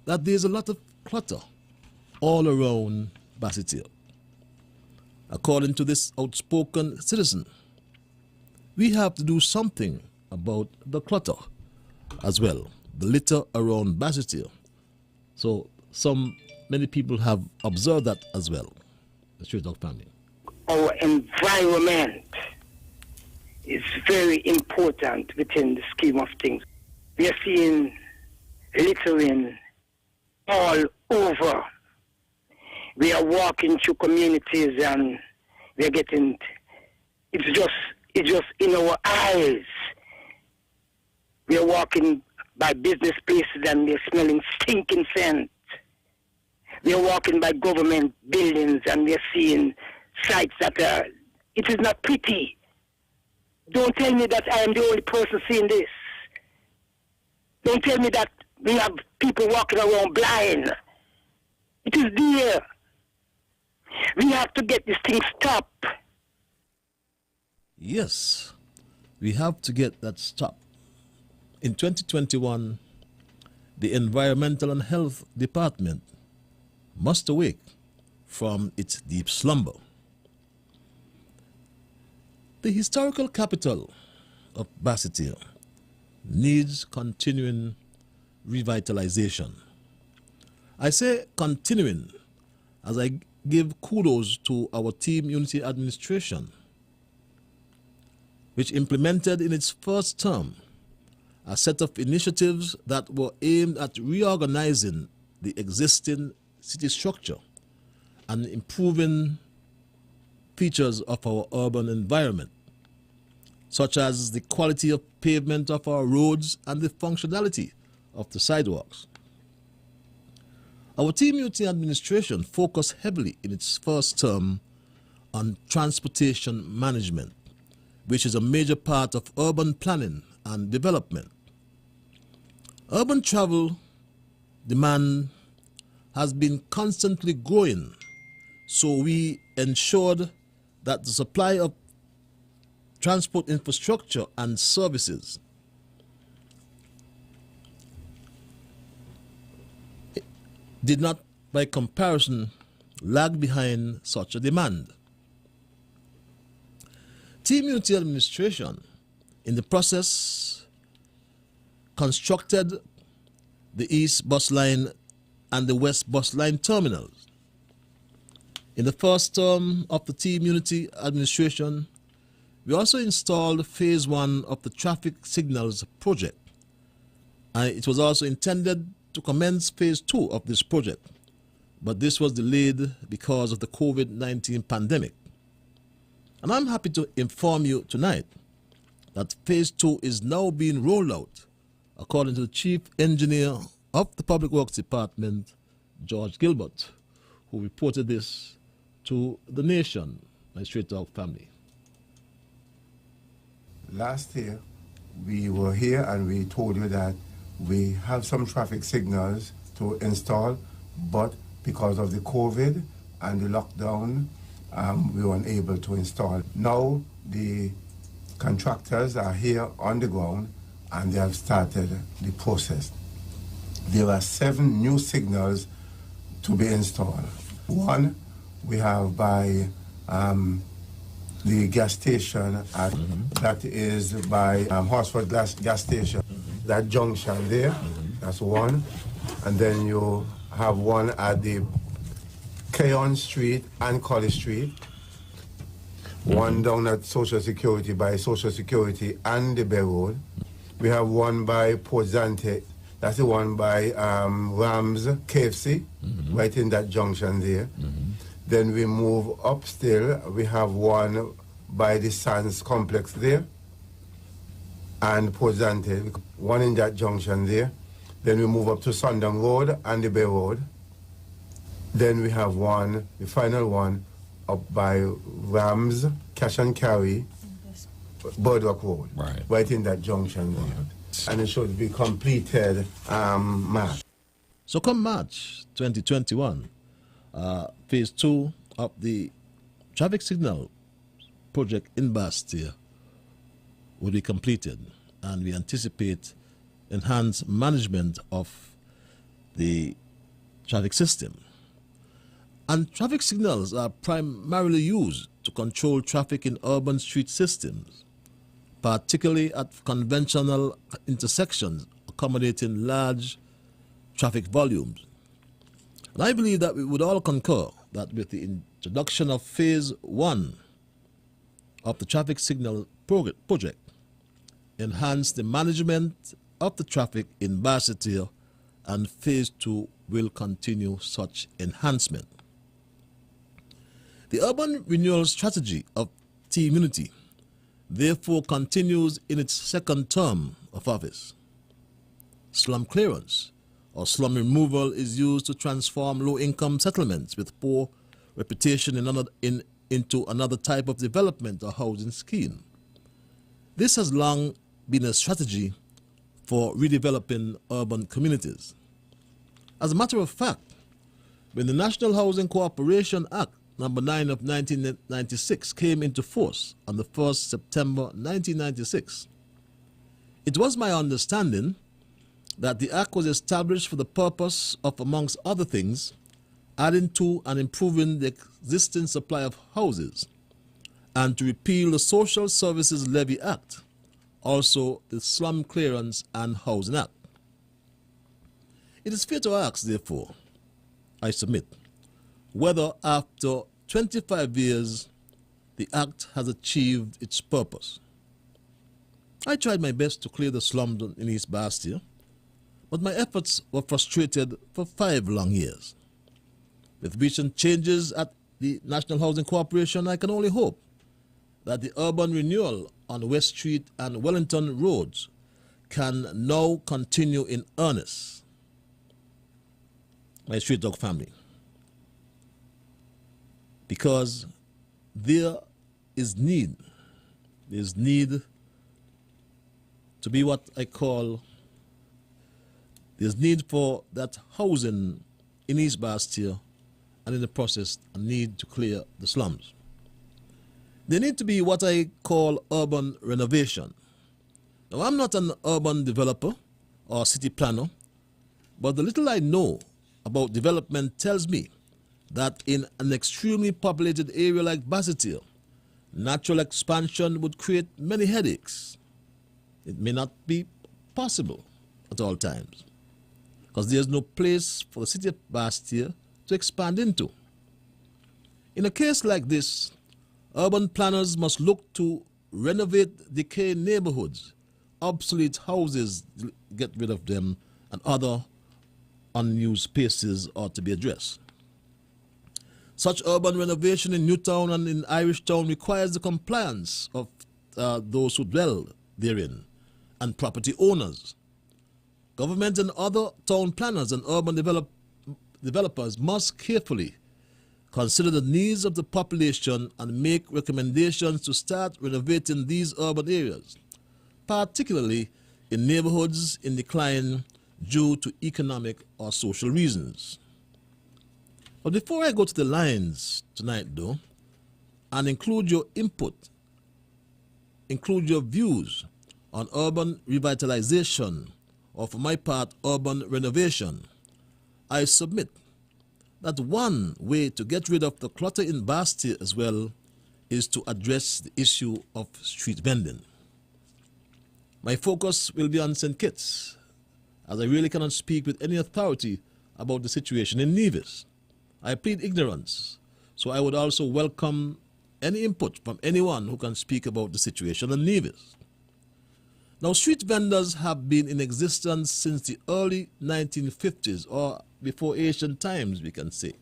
that there's a lot of clutter all around Basseterre. According to this outspoken citizen, we have to do something about the clutter as well, the litter around Basseterre. So many people have observed that as well, the Street Dog family. Our environment is very important within the scheme of things. We are seeing littering all over. We are walking through communities and we are getting, it's just in our eyes. We are walking by business places and we are smelling stinking scent. We are walking by government buildings and we are seeing sites that are, it is not pretty. Don't tell me that I am the only person seeing this. Don't tell me that we have people walking around blind. It is there. We have to get this thing stopped. Yes, we have to get that stopped. In 2021, the Environmental and Health Department must awake from its deep slumber. The historical capital of Basseterre needs continuing revitalization. I say continuing as I give kudos to our Team Unity administration, which implemented in its first term a set of initiatives that were aimed at reorganizing the existing city structure and improving features of our urban environment, such as the quality of pavement of our roads and the functionality of the sidewalks. Our Team Unity administration focused heavily in its first term on transportation management, which is a major part of urban planning and development. Urban travel demand has been constantly growing, so we ensured that the supply of transport infrastructure and services did not, by comparison, lag behind such a demand. Team Unity administration, in the process, constructed the East Bus Line and the West Bus Line terminals. In the first term of the Team Unity administration, we also installed phase 1 of the traffic signals project. And it was also intended to commence phase 2 of this project, but this was delayed because of the COVID-19 pandemic. And I'm happy to inform you tonight that phase 2 is now being rolled out, according to the Chief Engineer of the Public Works Department, George Gilbert, who reported this to the nation, my Straight Talk family. Last year, we were here and we told you that we have some traffic signals to install, but because of the COVID and the lockdown, we were unable to install. Now the contractors are here on the ground and they have started the process. There are 7 new signals to be installed. One we have by the gas station that is by Horsford gas station. That junction there, that's one. And then you have one at the Keon Street and College Street. One down at Social Security by Social Security and the Bay Road. We have one by Port Zante, that's the one by Rams KFC, right in that junction there. Then we move up still, we have one by the Sands complex there, and Port Zante, one in that junction there. Then we move up to Sundong Road and the Bay Road. Then we have one, the final one, up by Rams, Cash and Carry, Birdwalk Road, right in that junction there. And it should be completed March. So come March 2021, phase 2 of the traffic signal project in Basseterre will be completed, and we anticipate enhanced management of the traffic system. And traffic signals are primarily used to control traffic in urban street systems, particularly at conventional intersections accommodating large traffic volumes. And I believe that we would all concur that with the introduction of Phase 1 of the traffic signal project, enhance the management of the traffic in Basseterre, and Phase 2 will continue such enhancement. The urban renewal strategy of Team Unity therefore continues in its second term of office. Slum clearance or slum removal is used to transform low-income settlements with poor reputation into another type of development or housing scheme. This has long been a strategy for redeveloping urban communities. As a matter of fact, when the National Housing Corporation Act No. 9 of 1996 came into force on the 1st September 1996, it was my understanding that the Act was established for the purpose of, amongst other things, adding to and improving the existing supply of houses, and to repeal the Social Services Levy Act, also the Slum Clearance and Housing Act. It is fair to ask, therefore, I submit, whether after 25 years the Act has achieved its purpose. I tried my best to clear the slums in East Basseterre, but my efforts were frustrated for 5 long years. With recent changes at the National Housing Corporation, I can only hope that the urban renewal on West Street and Wellington roads can now continue in earnest. My street dog family, because there is need to be what I call, there's need for that housing in East Basseterre, and in the process a need to clear the slums. There need to be what I call urban renovation. Now, I'm not an urban developer or city planner, but the little I know about development tells me that in an extremely populated area like Basseterre, natural expansion would create many headaches. It may not be possible at all times, because there's no place for the city of Basseterre to expand into. In a case like this, urban planners must look to renovate decaying neighborhoods, obsolete houses, get rid of them, and other unused spaces ought to be addressed. Such urban renovation in Newtown and in Irishtown requires the compliance of those who dwell therein and property owners. Government and other town planners and urban developers must carefully consider the needs of the population and make recommendations to start renovating these urban areas, particularly in neighborhoods in decline due to economic or social reasons. But before I go to the lines tonight, though, and include your input, include your views on urban revitalization, or for my part, urban renovation, I submit that one way to get rid of the clutter in Basseterre as well is to address the issue of street vending. My focus will be on St. Kitts, as I really cannot speak with any authority about the situation in Nevis. I plead ignorance, so I would also welcome any input from anyone who can speak about the situation in Nevis. Now, street vendors have been in existence since the early 1950s, or before ancient times, we can say.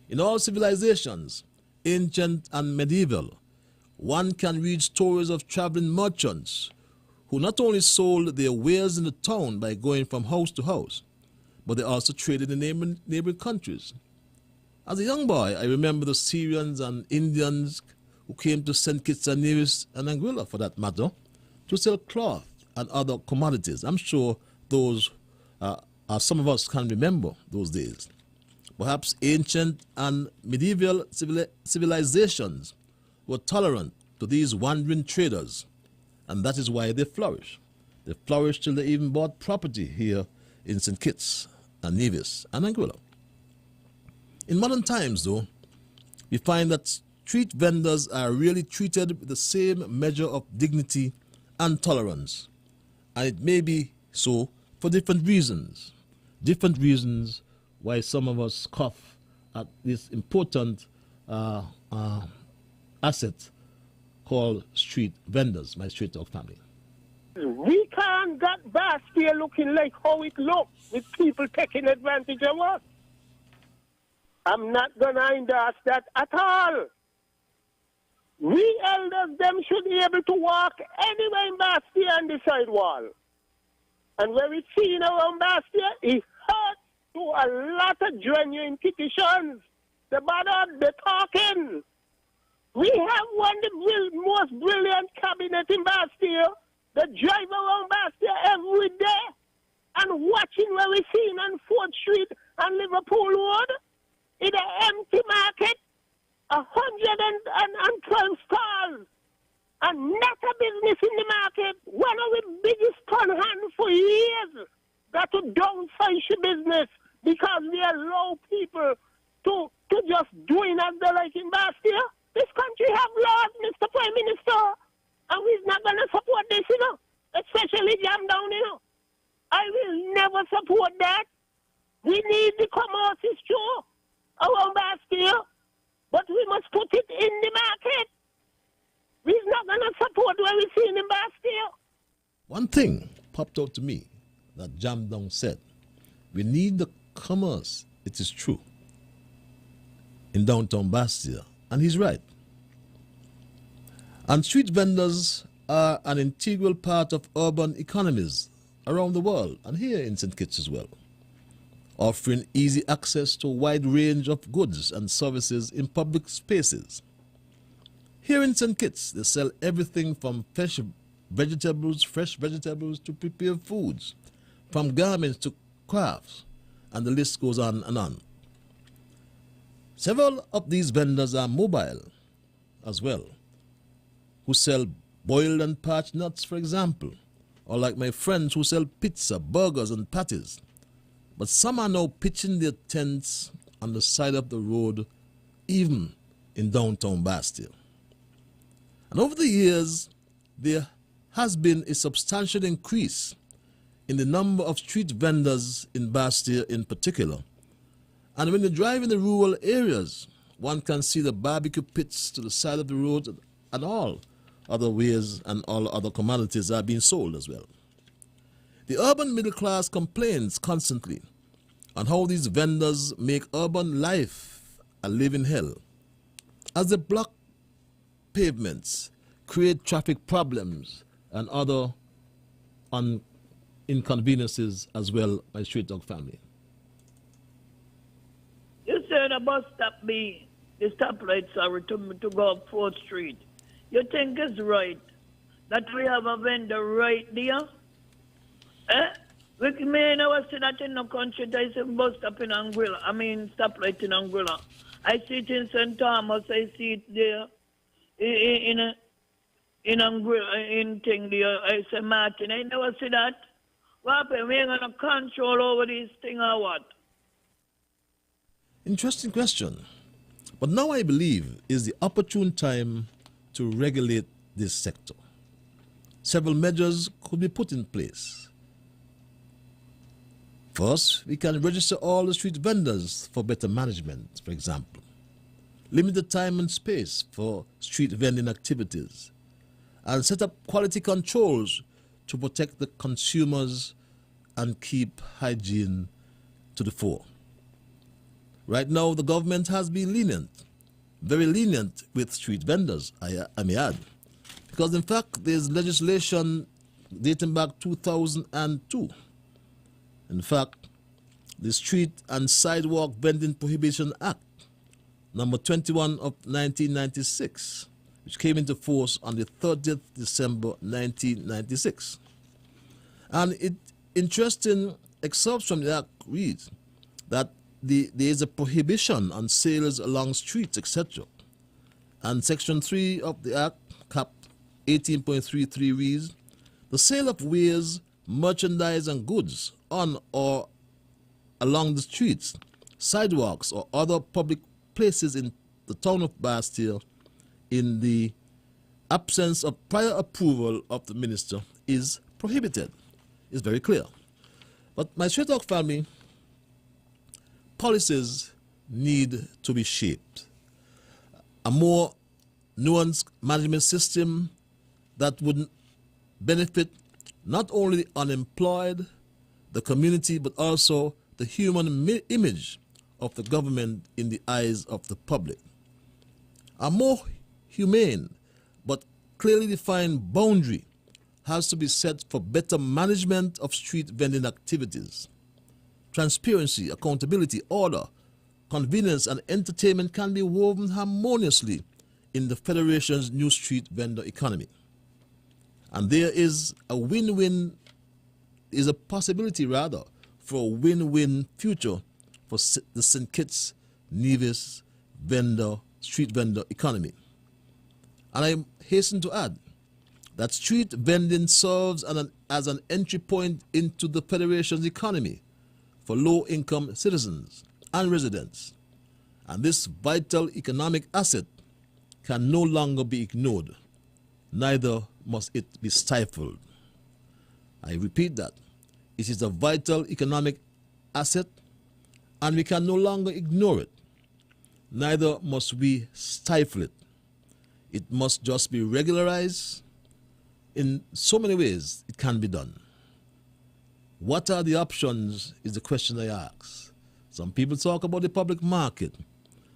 In all civilizations, ancient and medieval, one can read stories of traveling merchants who not only sold their wares in the town by going from house to house, but they also traded in neighboring countries. As a young boy, I remember the Syrians and Indians who came to St. Kitts and Nevis and Anguilla, for that matter, to sell cloth and other commodities. I'm sure those some of us can remember those days. Perhaps ancient and medieval civilizations were tolerant to these wandering traders, and that is why they flourished. They flourished till they even bought property here in St. Kitts and Nevis, and Anguilla. In modern times, though, we find that street vendors are really treated with the same measure of dignity and tolerance, and it may be so for different reasons. Different reasons why some of us scoff at this important asset called street vendors, my Street Talk family. We can't get Bastille looking like how it looks with people taking advantage of us. I'm not going to endorse that at all. We elders, them should be able to walk anywhere in Bastille on the sidewall. And when we see around Bastille, it hurts to a lot of genuine petitions. The bother, the talking. We have one of the most brilliant cabinet in Bastille. The drive around Bastille every day and watching where we seen on 4th Street and Liverpool Road in an empty market, 112 stalls, and not a business in the market. One of the biggest con hand for years got to downsize the business because we allow people to just doing as they like in Bastille. This country have laws, Mr. Prime Minister, and we're not going to support this, especially jam down, I will never support that. We need the commerce, is true, around Bastille, but we must put it in the market. We're not going to support what we see in Bastille. One thing popped out to me that Jam Down said, we need the commerce, it is true, in downtown Bastille, and he's right. And street vendors are an integral part of urban economies around the world, and here in St. Kitts as well, offering easy access to a wide range of goods and services in public spaces. Here in St. Kitts, they sell everything from fresh vegetables to prepared foods, from garments to crafts, and the list goes on and on. Several of these vendors are mobile as well, who sell boiled and parched nuts, for example, or like my friends who sell pizza, burgers, and patties. But some are now pitching their tents on the side of the road, even in downtown Bastille. And over the years, there has been a substantial increase in the number of street vendors in Bastille in particular. And when you drive in the rural areas, one can see the barbecue pits to the side of the road, and all other ways and all other commodities are being sold as well. The urban middle class complains constantly on how these vendors make urban life a living hell, as they block pavements, create traffic problems, and other inconveniences as well, my Street Dog family. You said the bus stop the stoplights are to go up 4th Street. You think it's right that we have a vendor right there? We may never see that in the country. There is a bus stop in Anguilla. Stoplight in Anguilla. I see it in St. Thomas. I see it there in Anguilla, in thing there. I say Martin. I never see that. What happened? We ain't gonna control over this thing or what? Interesting question. But now I believe is the opportune time to regulate this sector. Several measures could be put in place. First, we can register all the street vendors for better management, for example. Limit the time and space for street vending activities, and set up quality controls to protect the consumers and keep hygiene to the fore. Right now, the government has been lenient, very lenient with street vendors, I may add, because in fact there's legislation dating back 2002. In fact, the Street and Sidewalk Vending Prohibition Act, number 21 of 1996, which came into force on the 30th December 1996. And interesting excerpts from the act reads that there is a prohibition on sales along streets, etc. And Section 3 of the Act, Cap 18.33 reads, the sale of wares, merchandise, and goods on or along the streets, sidewalks, or other public places in the town of Bastille in the absence of prior approval of the minister is prohibited. It's very clear. But my Straight Talk family, policies need to be shaped. A more nuanced management system that would benefit not only the unemployed, the community, but also the human image of the government in the eyes of the public. A more humane but clearly defined boundary has to be set for better management of street vending activities. Transparency, accountability, order, convenience, and entertainment can be woven harmoniously in the Federation's new street vendor economy. And there is a win-win, is a possibility rather, for a win-win future for the St. Kitts Nevis street vendor economy. And I hasten to add that street vending serves as an entry point into the Federation's economy for low-income citizens and residents. And this vital economic asset can no longer be ignored, neither must it be stifled. I repeat that. It is a vital economic asset, and we can no longer ignore it, neither must we stifle it. It must just be regularized. In so many ways it can be done. What are the options is the question I ask. Some people talk about the public market.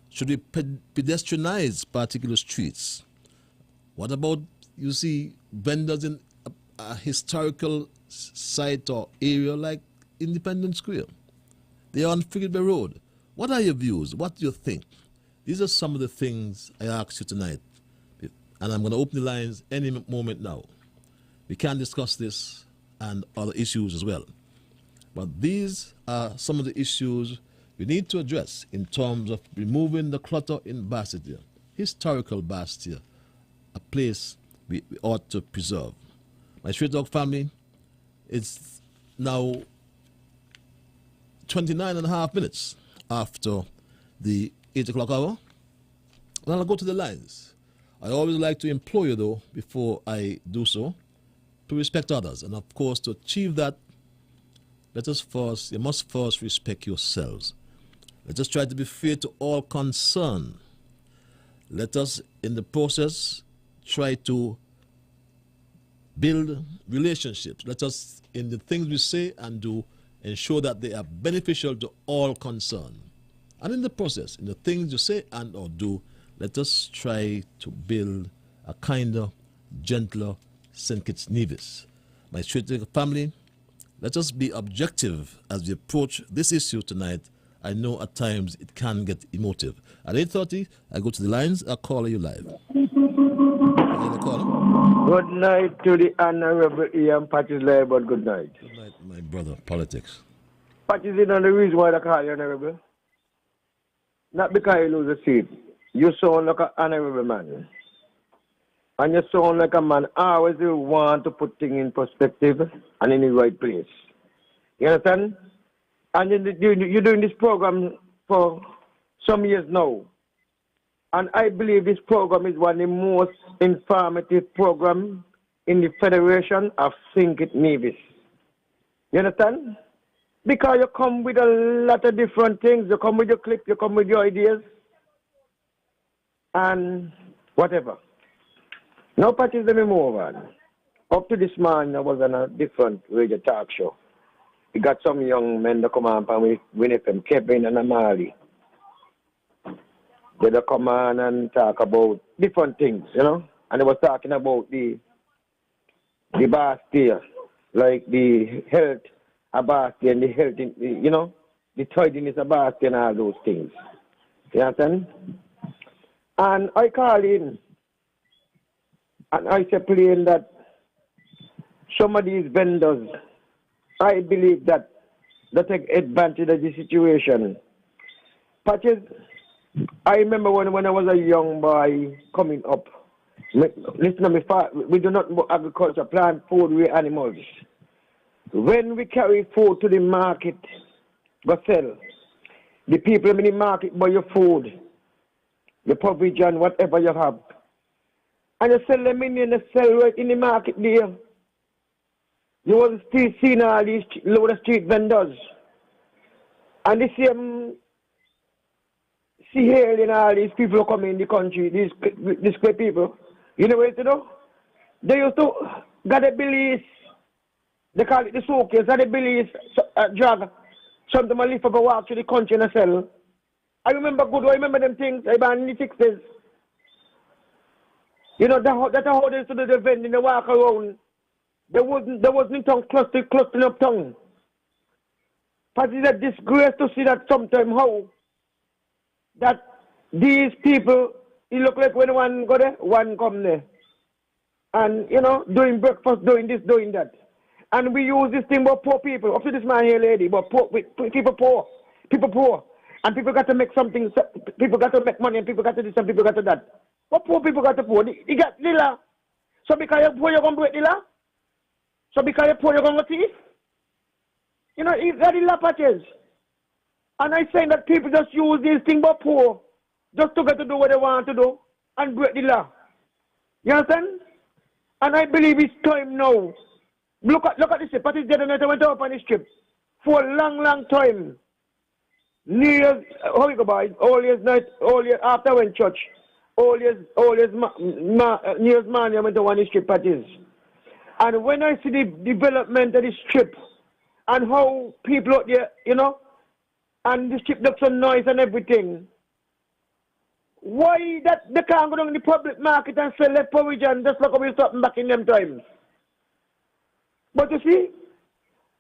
Should we pedestrianize particular streets? What about, you see, vendors in a historical site or area like Independence Square? They are on Figure Road. What are your views? What do you think? These are some of the things I ask you tonight. And I'm going to open the lines any moment now. We can discuss this and other issues as well. But these are some of the issues we need to address in terms of removing the clutter in Bastille, historical Bastille, a place we ought to preserve. My Straight Talk family, it's now 29 and a half minutes after the 8 o'clock hour. Well, I'll go to the lines. I always like to implore you, though, before I do so, to respect others. And, of course, to achieve that, you must first respect yourselves. Let us try to be fair to all concerned. Let us, in the process, try to build relationships. Let us, in the things we say and do, ensure that they are beneficial to all concerned. And in the process, in the things you say and or do, let us try to build a kinder, gentler St. Kitts Nevis. My Straight Talk family, let us be objective as we approach this issue tonight. I know at times it can get emotive. At 8:30, I go to the lines. I'll call you live. Good night to the Honorable Ian Patches Liburd. Good night. Good night, my brother. Politics. Patches is not the reason why they call you Honorable. Not because you lose a seat. You sound like an honorable man. And you sound like a man always want to put things in perspective and in the right place. You understand? And you're doing this program for some years now. And I believe this program is one of the most informative programs in the Federation of St. Kitts Nevis. You understand? Because you come with a lot of different things. You come with your clip, you come with your ideas, and whatever. Now, Patches, let me move on. Up to this morning, I was on a different radio talk show. We got some young men that come on and we from Kevin and Amali. They come on and talk about different things, you know. And they was talking about the Bastille, like the health of Bastille and the health, you know, the tidiness of Bastille and all those things. You understand? And I call in and I say plain that some of these vendors, I believe that they take advantage of the situation. Patches, I remember when I was a young boy coming up. Listen to me, we do not agriculture, plant food, we animals. When we carry food to the market, go sell. The people in the market buy your food, your provision, whatever you have. And you sell them in the sell right in the market there. You will still see all these load of street vendors. And the same see here in all these people who come in the country, these great people. You know what to do? They used to got a belief. They call it the suitcase, and the belief drug. Something I lift up a walk through the country and sell. I remember them things about in the 60s. You know, that's how they used to do the vending, they walk around. There wasn't tongue clustering up tongue. But it's a disgrace to see that sometimes how that these people, it look like when one go there, one come there. And, you know, doing breakfast, doing this, doing that. And we use this thing about poor people. Up to this man here, lady, but people poor. People poor. And people got to make something, people got to make money, and people got to this, and people got to that. But poor people got to poor. They got the law. So because you're poor, you're going to break the law? So because you're poor, you're going to thief? You know, it's got the law patches. And I'm saying that people just use this thing about poor just to get to do what they want to do and break the law. You understand? And I believe it's time now. Look at this. Patrice Detonator went up on this trip for a long time. New Year's, how you go by? All year's night, all year after I went church. All year's New Year's morning I went on this trip, Patrice. And when I see the development of this trip and how people out there, you know, and this trip looks so nice and everything, why that they can't go down in the public market and sell their provision just like we stopped back in them times? But you see,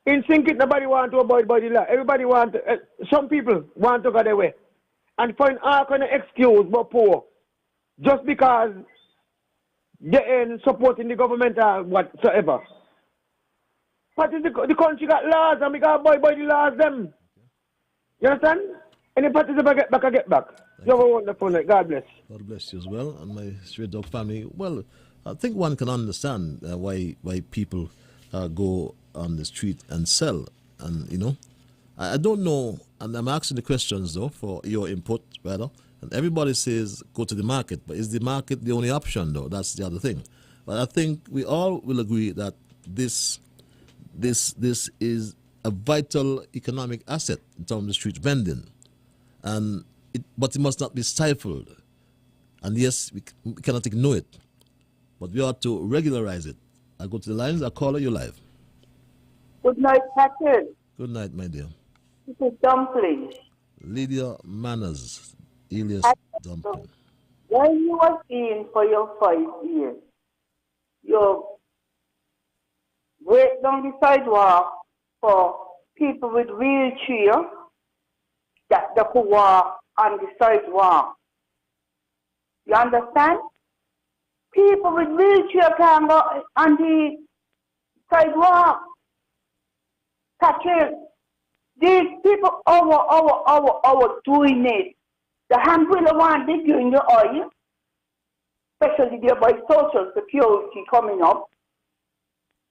in Sinkit, nobody want to abide by the law. Everybody want to, some people want to go their way and find all kind of excuse but poor just because they ain't supporting the government or whatsoever. But the country got laws and we got to abide by the laws them. You understand? Any parties ever get back, I get back. You have a wonderful night. God bless. God bless you as well, and my Straight Dog family. Well, I think one can understand why people go on the street and sell. And, you know, I don't know, and I'm asking the questions, though, for your input, rather. And everybody says go to the market, but is the market the only option, though? That's the other thing. But I think we all will agree that this is a vital economic asset in terms of street vending. But it must not be stifled. And yes, we cannot ignore it. But we ought to regularize it. I go to the lines, I call you live. Good night, Patrick. Good night, my dear. This is Dumpling. Lydia Manners, Elias Dumpling. When you were in for your 5 years, you break down the sidewalk for people with wheelchair that they could walk on the sidewalk. You understand? People with wheelchair can go on the sidewalk. Patrick, these people over doing it. The handwheeler one they doing the oil, especially there by Social Security coming up.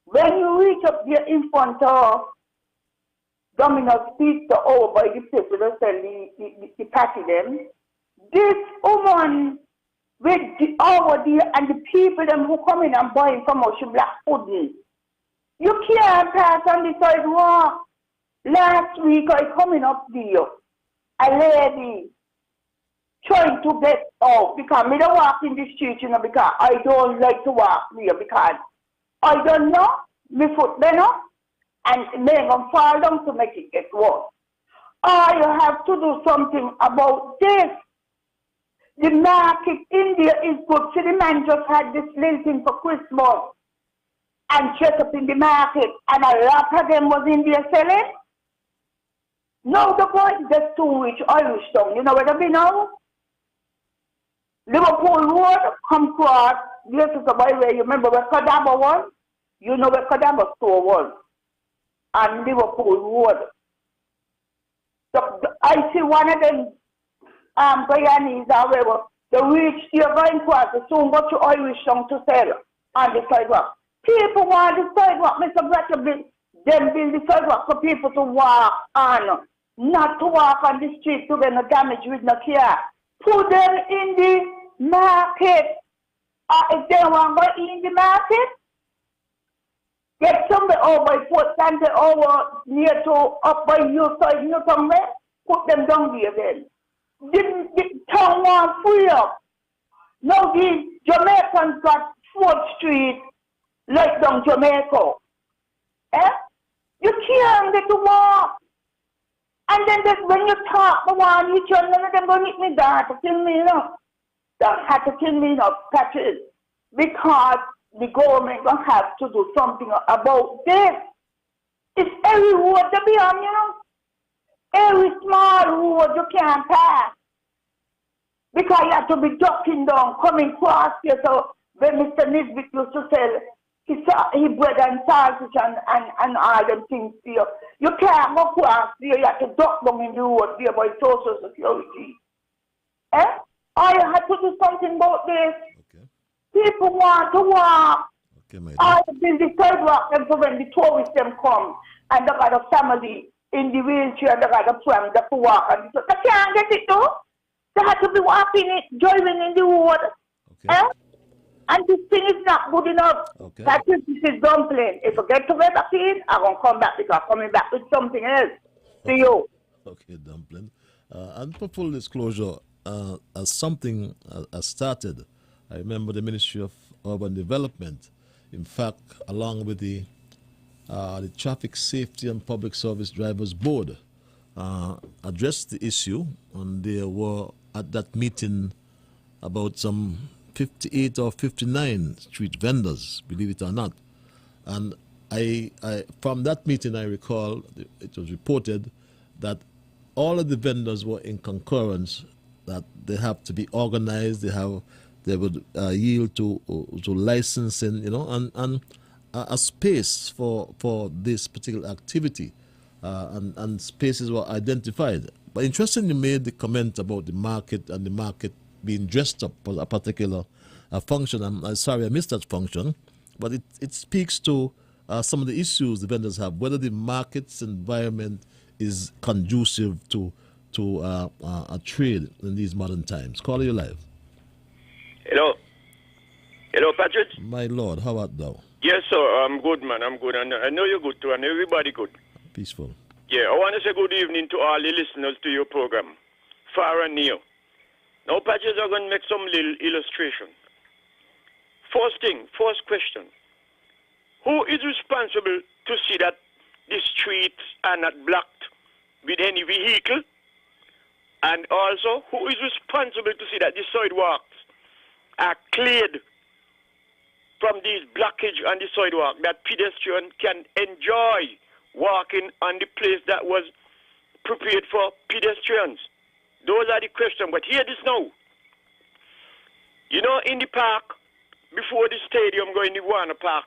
When you reach up there in front of Domino's Pizza over by the place where they sell the patty them, this woman with the over there and the people them who come in and buying from us black pudding. You can't pass on the sidewalk. Last week I coming up there, a lady trying to get out because me don't walk in the street, you know, because I don't like to walk there because I don't know, my foot bend up and then I'm fall down to make it get worse. I have to do something about this. The market in there is good. See, the man just had this little thing for Christmas and dressed up in the market and a lot of them was in there selling. Now the boys get too rich, Irish town. You know where they be now? Liverpool Road, come across, this is the byway. You remember where Kadaba was? You know where Kadaba store was? And Liverpool Road. I see one of them Guyanese or whatever. The rich, they're going across, they soon go to Irish town to sell on the sidewalk. People want the sidewalk, Mr. Bratcher, them build the sidewalk for people to walk on. not to walk on the street to get no damage with no car. Put them in the market. If they want to go in the market, get somebody over by Port Santa over near to up by your side, you know, somewhere. Put them down there then. The town want free up. Now the Jamaicans got 4th Street like down Jamaica. Eh? You can't get to walk. And then when you talk, the one you turn, none of them going to hit me down to kill me, you know. They had to kill me, you know, catches. Because the government going to have to do something about this. It's every road to be on, you know. Every small road you can't pass. Because you have to be ducking down, coming across here. So when Mr. Nisbet used to sell he bread and sausage and all them things here, you can't go across here. You have to duck down in the road there by Social Security. Eh? Or you have to do something about this. Okay. People want to walk. Okay, my dear. Or in the sidewalk, and so when the tourists them come, and they got a family in the wheelchair, and they got a pram, they can walk, and so they can't get it though. They have to be walking it, driving in the road. Okay. Eh? And this thing is not good enough. Okay. That is, this is dumpling. If I get to get back in, I'm going to come back because I'm coming back with something else. See you. Okay, dumpling. And for full disclosure, as something has started, I remember the Ministry of Urban Development, in fact, along with the Traffic Safety and Public Service Drivers Board, addressed the issue, and there were at that meeting about some 58 or 59 street vendors, believe it or not. And I from that meeting, I recall it was reported that all of the vendors were in concurrence that they have to be organized, they would yield to licensing, you know, and a space for this particular activity, and spaces were identified. But interesting, you made the comment about the market and the market being dressed up for a particular function. I'm sorry I missed that function, but it speaks to some of the issues the vendors have, whether the market's environment is conducive to a trade in these modern times. Call you live. Hello. Hello, Patrick. My lord, how art thou? Yes, sir. I'm good, man. I'm good. And I know you're good, too, and everybody good. Peaceful. Yeah, I want to say good evening to all the listeners to your program, far and near. Now, Patrick, I'm going to make some little illustration. First question. Who is responsible to see that the streets are not blocked with any vehicle? And also, who is responsible to see that the sidewalks are cleared from these blockage on the sidewalk, that pedestrians can enjoy walking on the place that was prepared for pedestrians? Those are the questions. But hear this now. You know, in the park, before the stadium, go in the Warner Park,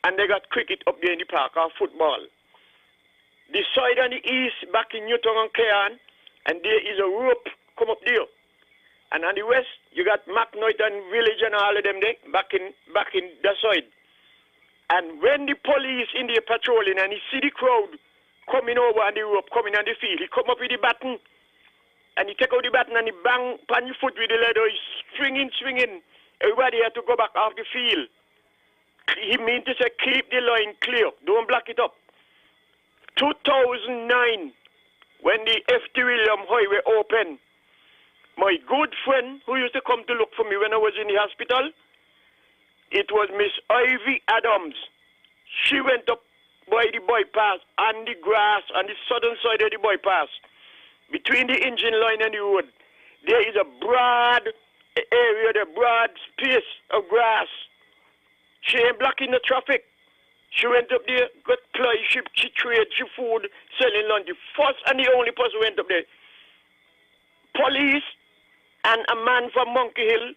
and they got cricket up there in the park, or football. The side on the east, back in Newton and Cairn, and there is a rope come up there. And on the west, you got McNoit and Village and all of them there, back in that side. And when the police in there patrolling and he see the crowd coming over on the rope, coming on the field, he come up with the baton, and he take out the baton and he bang on the foot with the leather, he's swinging. Everybody had to go back off the field. He mean to say, keep the line clear, don't block it up. 2009, when the F.T. William Highway opened, my good friend who used to come to look for me when I was in the hospital, it was Miss Ivy Adams. She went up by the bypass on the grass, on the southern side of the bypass, between the engine line and the road. There is a broad area, the broad space of grass. She ain't blocking the traffic. She went up there, got ply, she trade, she food, selling lunch. The first and the only person went up there. Police and a man from Monkey Hill.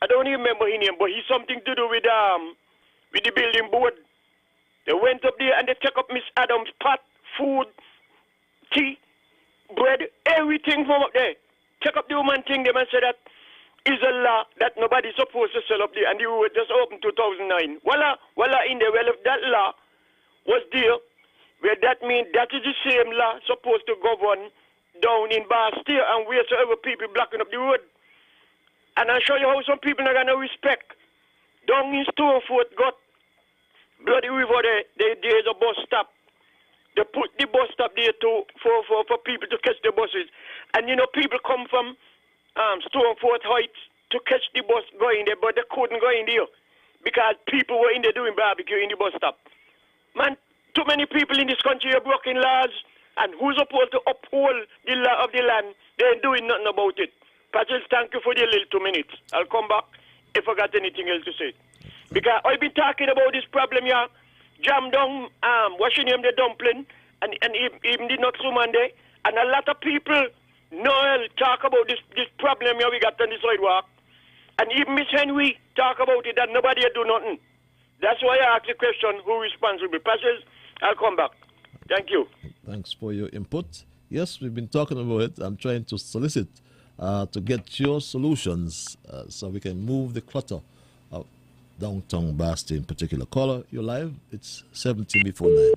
I don't even remember his name, but he's something to do with the building board. They went up there and they took up Miss Adams' pot, food, tea, bread, everything from up there. Check up the woman thing, them and say that is a law that nobody's supposed to sell up there, and the road just opened 2009. Voila, in there. Well, if that law was there, Where that means that is the same law supposed to govern down in Bastille and wheresoever people blocking up the road. And I'll show you how some people are going to respect. Down in Storefort got Bloody River there's a bus stop. They put the bus stop there for people to catch the buses. And you know, people come from Storefort Heights to catch the bus going there, but they couldn't go in there because people were in there doing barbecue in the bus stop. Man, too many people in this country are breaking laws, and who's supposed to uphold the law of the land? They ain't doing nothing about it. Patrick, thank you for the little 2 minutes. I'll come back if I got anything else to say. Because I've been talking about this problem here. Jam down, washing him the dumpling, and even the nuts Monday. And a lot of people know talk about this problem here we got on the sidewalk. And even Miss Henry talk about it, and nobody do nothing. That's why I ask the question, who is responsible? Passes, I'll come back. Thank you. Thanks for your input. Yes, we've been talking about it. I'm trying to solicit to get your solutions so we can move the clutter of downtown Bastille in particular. Caller, you're live. It's 17 before 9.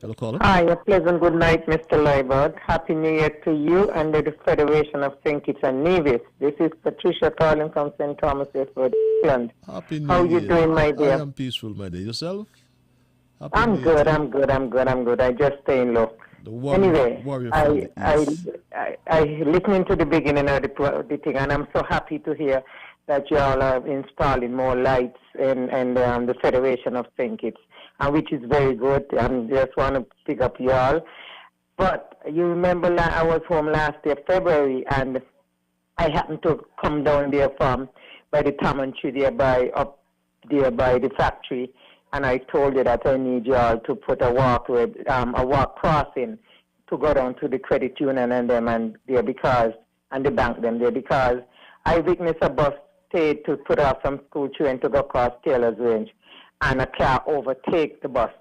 Hello, caller. Hi, a pleasant good night, Mr. Liburd. Happy New Year to you and the Federation of St. Kitts and Nevis. This is Patricia calling from St. Thomas, Liburd, England. Happy New How Year. you doing, my dear? I am peaceful, my dear. Yourself? I'm good. I just staying low. Anyway, I listening to the beginning of the thing, and I'm so happy to hear that you all are installing more lights in the Federation of St. Kitts, and which is very good. I just want to pick up you all. But you remember I was home last year, February, and I happened to come down there from by the Taman Tree there up there by the factory. And I told you that I need you all to put a walk crossing to go down to the credit union and them and there and the bank them there because I witnessed a bus stayed to put off some school children to go across Taylor's Range, and a car overtake the bus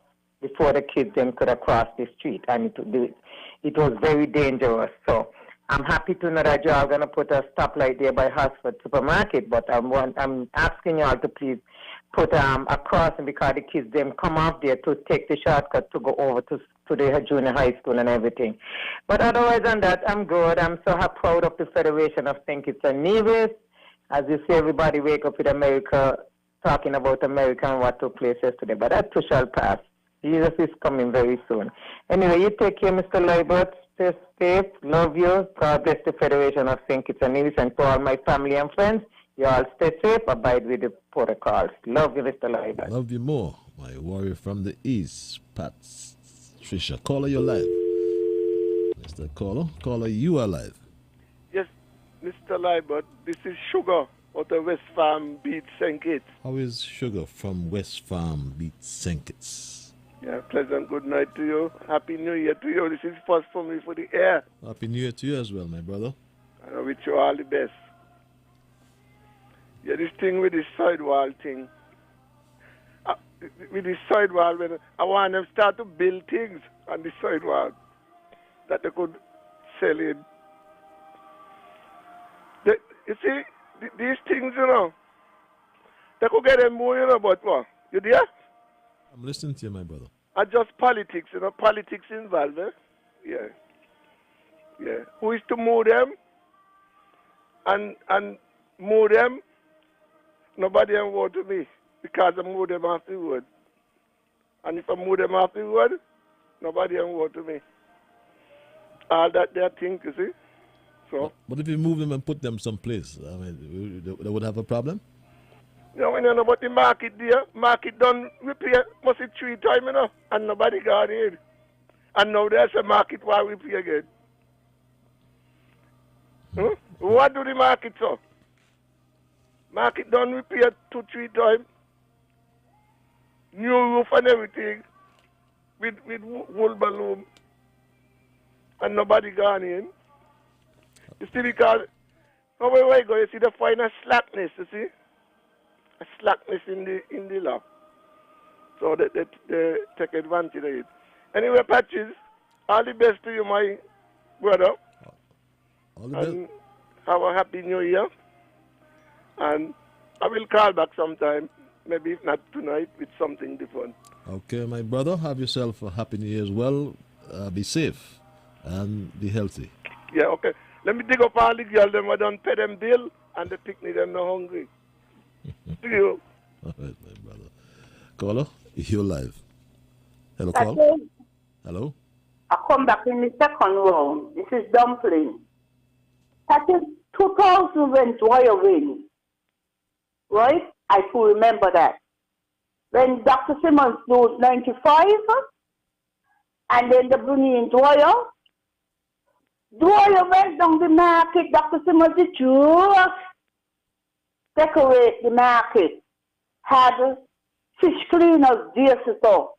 before the kids then could have crossed the street, and it was very dangerous. So I'm happy to know that you are going to put a stoplight there by Hosford Supermarket, but I'm asking you all to please put a crossing because the kids then come off there to take the shortcut to go over to the junior high school and everything. But otherwise than that, I'm good. I'm so proud of the Federation of St. Kitts and Nevis. As you see, everybody wake up with America, talking about America and what took place yesterday. But that too shall pass. Jesus is coming very soon. Anyway, you take care, Mr. Liburd. Stay safe. Love you. God bless the Federation of St. Kitts and Nevis, and to all my family and friends, you all stay safe, abide with the protocols. Love you, Mr. Liburd. Love you more, my warrior from the East, Patricia. Caller, you're live. Mr. Caller, you are live. Yes, Mr. Liburd, this is Sugar out of West Farm Beach, St. Kitts. How is Sugar from West Farm Beach, St. Kitts? Yeah, pleasant good night to you. Happy New Year to you. This is first for me for the air. Happy New Year to you as well, my brother. And I wish you all the best. Yeah, this thing with the sidewall thing. With the sidewall, when I want them to start to build things on the sidewall that they could sell in. You see, these things, you know, they could get them more, you know, but what? You there? I'm listening to you, my brother. And just politics, you know, politics involved, eh? Yeah. Yeah. Who is to move them? And move them? Nobody can vote to me because I move them off the road. And if I move them off the road, nobody can vote to me. All that they think, you see. So. But if you move them and put them someplace, I mean, they would have a problem? You know, when you know about the market there, market done repair must be 3 times, you know, and nobody got in. And now there's a market why we pay again. What do the market so? Market done repair 2-3 times. New roof and everything. With wool balloon. And nobody gone in. You see, because where I go, you see the final slackness, you see? A slackness in the law. So they take advantage of it. Anyway, Patches, all the best to you, my brother. All the best. And have a happy New Year. And I will call back sometime, maybe if not tonight, with something different. Okay, my brother, have yourself a happy New Year as well. Be safe and be healthy. Yeah, okay. Let me dig up all the girls, them I don't pay them bill, and the picnic, them not hungry. See you. All right, my brother. Caller, you're live. Hello, That's call. it. Hello. I come back in the second round. This is Dumpling. That is 2000 when Dwyer win. Right? I still remember that. When Dr. Simmons do 95, and then the bring in Dwyer. Dwyer went down the market. Dr. Simmons did just decorate the market. Had fish cleaners there, so.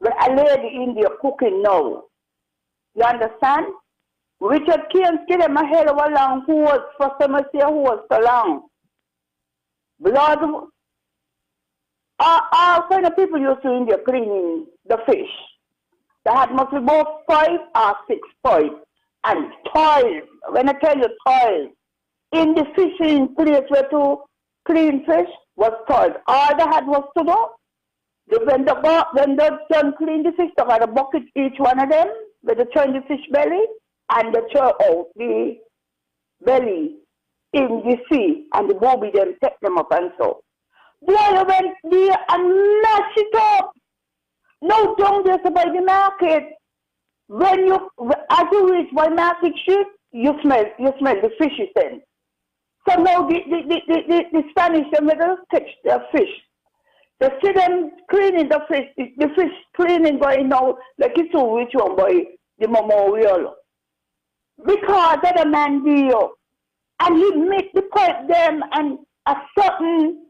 But a lady in there cooking now. You understand? Richard Keynes gave him a hell of a long who was for some year who was so long. Blood. All kind of people used to in there cleaning the fish. They had must be about 5 or 6 pipes. And toys. When I tell you toys, in the fishing place where to clean fish was toys. All they had was to do. When they done clean the fish, they got a bucket each one of them, where they turn the fish belly, and they throw out the belly in the sea, and the booby them take them up and so. Boy, went there and mash it up. No down there by the market. When you, as you reach by market street, you smell the fishy scent. So now the Spanish, them will catch their fish. They see them cleaning the fish cleaning going now, like it's a which one by the memorial. Because that a man deal. And he make the point them and a certain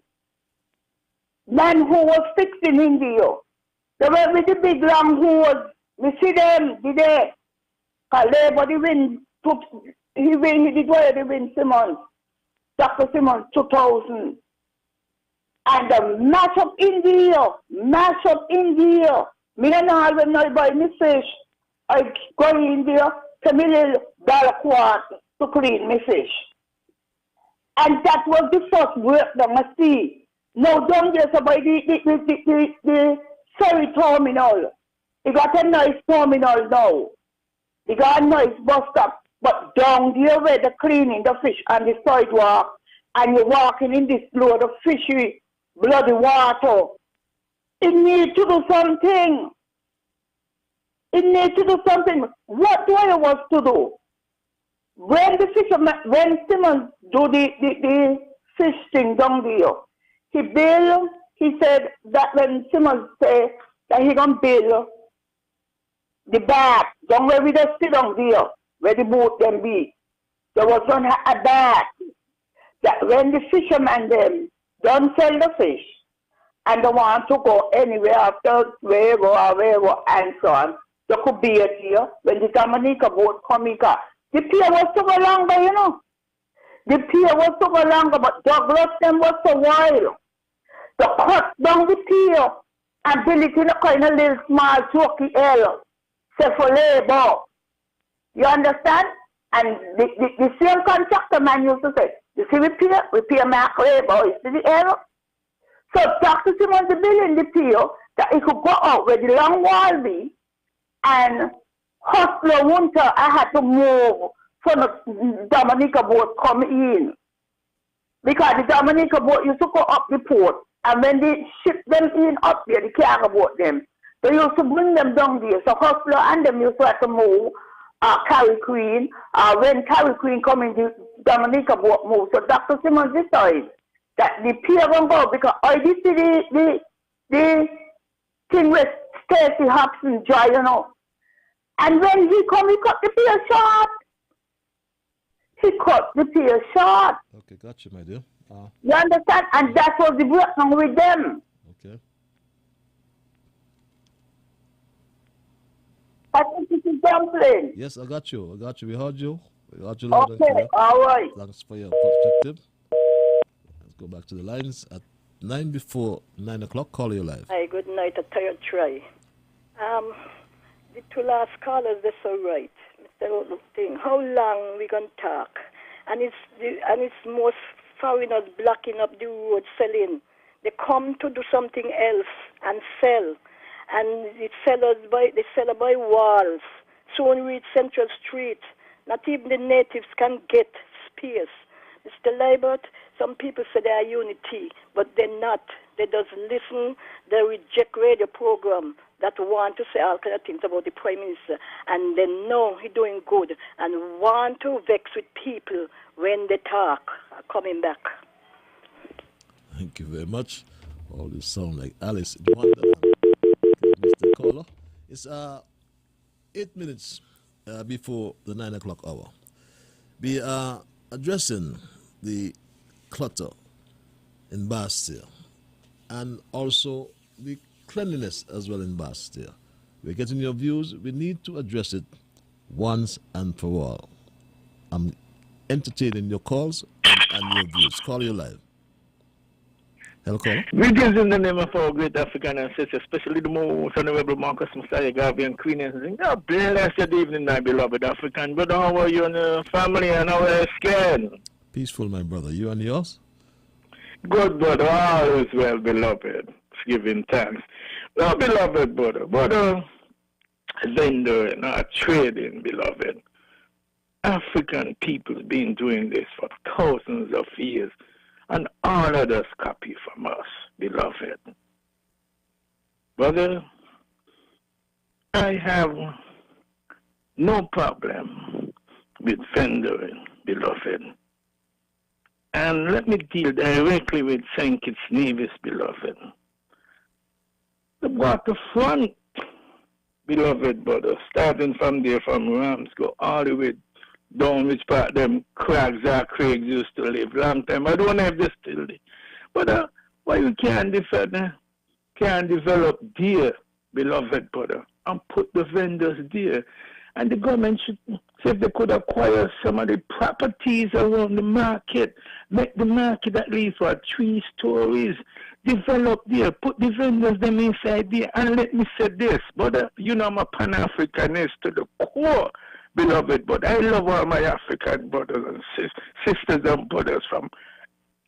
man who was fixing in deal. They were with the big long hose. We see them, did they? Because Labour, he did win Simmons. Dr. Simmons, 2000. And the mash up India. Me and all when I buy me fish, I go in there, $1 million quart to clean me fish. And that was the first work that I see. Now down there so by the ferry terminal. He got a nice terminal now. He got a nice bus stop. But down there where they're cleaning the fish on the sidewalk, and you're walking in this load of fishy bloody water. It needs to do something. What do I was to do? When Simmons do the fish thing down there, he said that when Simmons said that he gonna build the back, down where we just sit down there, where the boat them be, there was gonna a back. That when the fishermen them don't sell the fish and they want to go anywhere after wherever and so on, there could be a deal when the Dominica boat coming. The pier was so longer, you know. The pier was so longer, but Douglas them was so wild. They cut down the pier and build it in a kind of little small chalky L, say for labor. You understand? And the same contractor man used to say, you see we pay Mark labor, you see the error? So Dr. Simmons the building the pier that he could go out where the long wall be and hustler winter I had to move for the Dominica boat come in. Because the Dominica boat used to go up the port and when they ship them in up there, the cargo boat them, they used to bring them down there. So hustler and them used to have to move Carry Queen. When Carry Queen come in, the Dominica boat move. So Dr. Simmons decided that the pier won't go because I did see the thing with Stacey Hobson Joy, you know. And when he come, he cut the pier short. Okay, got you, my dear. You understand? And that was the working with them. Okay. I think it is Dumpling. Yes, I got you. We heard you. We got you loud and clear. clear. All right. Thanks for your perspective. Let's go back to the lines at 9 before 9 o'clock. Call you live. Hi, good night. I tell you, try. The two last callers, they're so right. Mr. Thing, how long we gonna talk? And it's most foreigners blocking up the road, selling They come to do something else and sell. And they sell by walls. Soon reach Central Street. Not even the natives can get space. Mr. Liburd, some people say they are unity, but they're not. They just listen, they reject radio program that want to say all kind of things about the Prime Minister, and they know he's doing good, and want to vex with people when they talk. Coming back. Thank you very much. All this sound like Alice in Wonderland. Mr. Caller. It's 8 minutes before the 9 o'clock hour. We are addressing the clutter in Bastille and also the cleanliness as well in Bastille. We're getting your views. We need to address it once and for all. I'm entertaining your calls and your views. Call you live. Hello, caller. Greetings in the name of our great African ancestors, especially the most honorable Marcus Messiah, Garvey, and Queen. And God bless your evening, my beloved African brother. How are you and your family and how are you skin? Peaceful, my brother. You and yours? Good, brother. All is well, beloved. Giving thanks. Now, beloved brother, vendor, not trading, beloved. African people been doing this for thousands of years. And all others copy from us, beloved. Brother, I have no problem with vendoring, beloved. And let me deal directly with St. Kitts Nevis, beloved. The waterfront, beloved brother, starting from there from Ramsgo all the way down which part them Craigs or Craigs used to live long time. I don't have this still. But why you can't develop there, beloved brother, and put the vendors there. And the government should see if they could acquire some of the properties around the market, make the market at least for 3 stories, develop there, put the vendors them inside there. And let me say this, brother, you know I'm a Pan-Africanist to the core, beloved, but I love all my African brothers and sisters and brothers from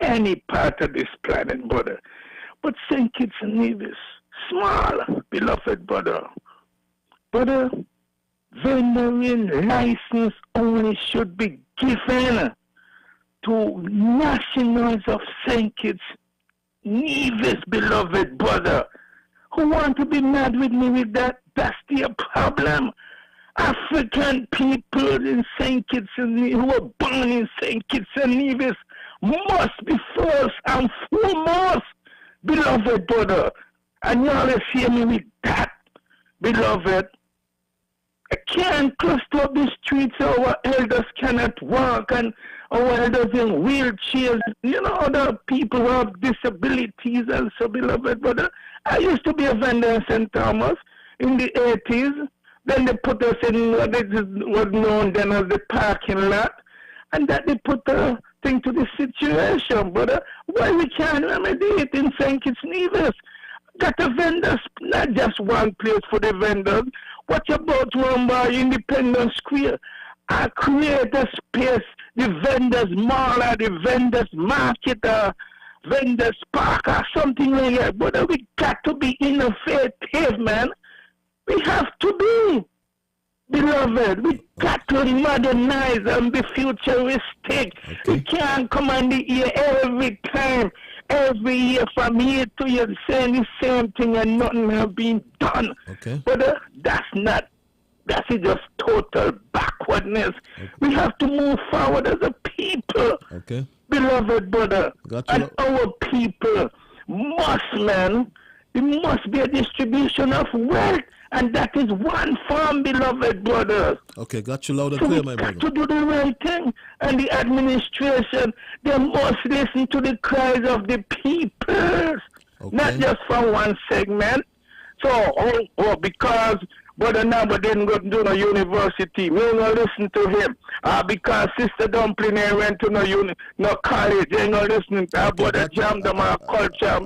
any part of this planet, brother. But St. Kitts and Nevis, small, beloved brother. Brother, vendoring license only should be given to nationals of St. Kitts Nevis, beloved brother. Who want to be mad with me with that? That's their problem. African people in St. Kitts and Nevis, who were born in St. Kitts and Nevis, must be first and foremost, beloved brother. And you always hear me with that, beloved. I can't cluster up the streets, our elders cannot walk, and our elders in wheelchairs, you know, other people who have disabilities also, beloved brother. I used to be a vendor in St. Thomas in the 80s. Then they put us in what was known then as the parking lot. And that they put the thing to the situation. But why we can't remedy it in St. Kitts Nevis? Got a vendors, not just one place for the vendors. What about one by Independence Square? I create a space, the vendors mall or the vendors market or vendors park or something like that. But we got to be innovative, man. We have to be, beloved. We got to modernize and be futuristic. Okay. We can't come on the ear every time, every year from year to year saying the same thing and nothing has been done. Okay. But that's just total backwardness. Okay. We have to move forward as a people. Okay. Beloved brother. Gotcha. And our people must, man, it must be a distribution of wealth. And that is one form, beloved brothers. Okay, got you loud and clear, my brother. To do the right thing. And the administration, they must listen to the cries of the people. Okay. Not just from one segment. So, because Brother Naba didn't go to no university, we ain't gonna listen to him. Because Sister Dumpling went to no college, they ain't gonna listen to her. Brother Jam them our culture.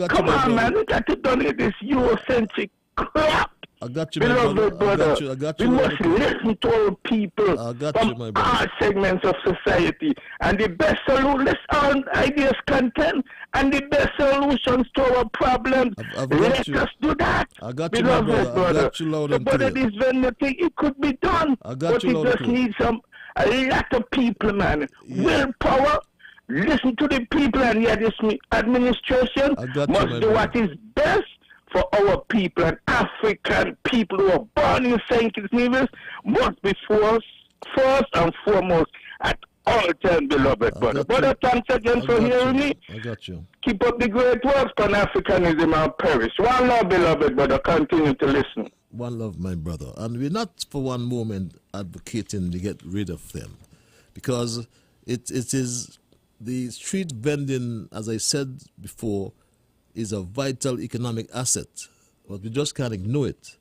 Come on, man, we got to do this Eurocentric crap. I got you, my Beloved brother. brother. I got you. We must listen to our people from all segments of society. And the best solution, let's all ideas contend, and the best solutions to our problems. Let us do that. I got you, my brother. I got you loud and clear. This vendor thing, it could be done. I got you loud and clear. But it just needs a lot of people, man. Willpower. Listen to the people, and this administration must do what is best for our people, and African people who are born in St. Kitts must be first and foremost at all times, beloved brother. Brother, thanks again for hearing me. I got you. Keep up the great work, Pan-Africanism and perish. One love, beloved brother. Continue to listen. One love, my brother. And we're not for one moment advocating to get rid of them, because it is the street vending, as I said before, is a vital economic asset, but we just can't ignore it,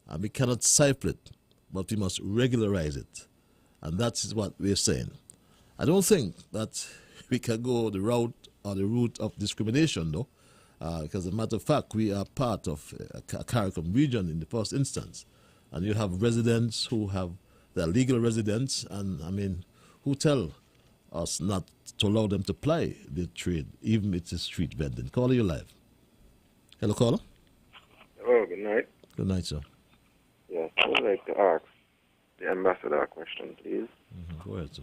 and we cannot stifle it, but we must regularize it, and that is what we're saying. I don't think that we can go the route of discrimination, though, because as a matter of fact, we are part of a CARICOM region in the first instance, and you have residents who have their legal residents, and I mean, who tell us not to allow them to ply the trade, even if it's street vending. Caller, you live. Hello, caller. Hello, good night. Good night, sir. Yes, I would like to ask the ambassador a question, please. Go ahead, sir.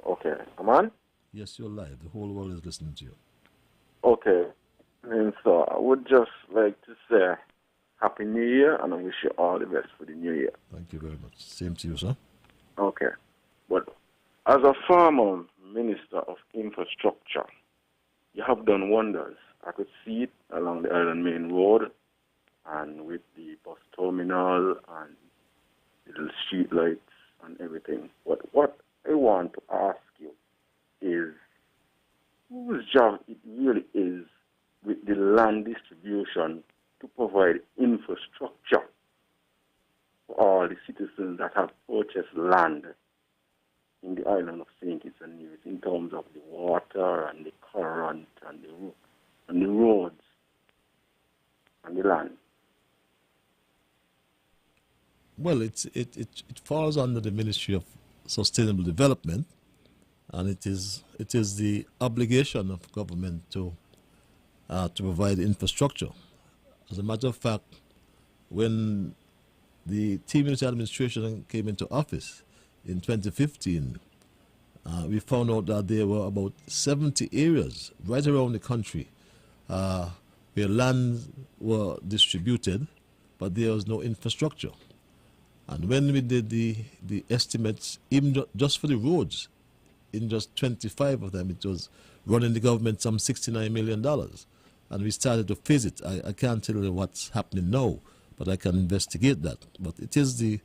Okay, am on? Yes, you're live. The whole world is listening to you. Okay, and so I would just like to say Happy New Year, and I wish you all the best for the new year. Thank you very much. Same to you, sir. Okay, but as a former Minister of Infrastructure, you have done wonders. I could see it along the Island Main Road and with the bus terminal and little street lights and everything. But what I want to ask you is whose job it really is with the land distribution to provide infrastructure for all the citizens that have purchased land in the island of St. Kitts and Nevis, in terms of the water and the current and the roads and the land. Well, it falls under the Ministry of Sustainable Development, and it is the obligation of government to provide infrastructure. As a matter of fact, when the Team Unity administration came into office in 2015, we found out that there were about 70 areas right around the country where lands were distributed, but there was no infrastructure. And when we did the estimates, even just for the roads, in just 25 of them, it was running the government some $69 million. And we started to phase it. I can't tell you what's happening now, but I can investigate that. But it is the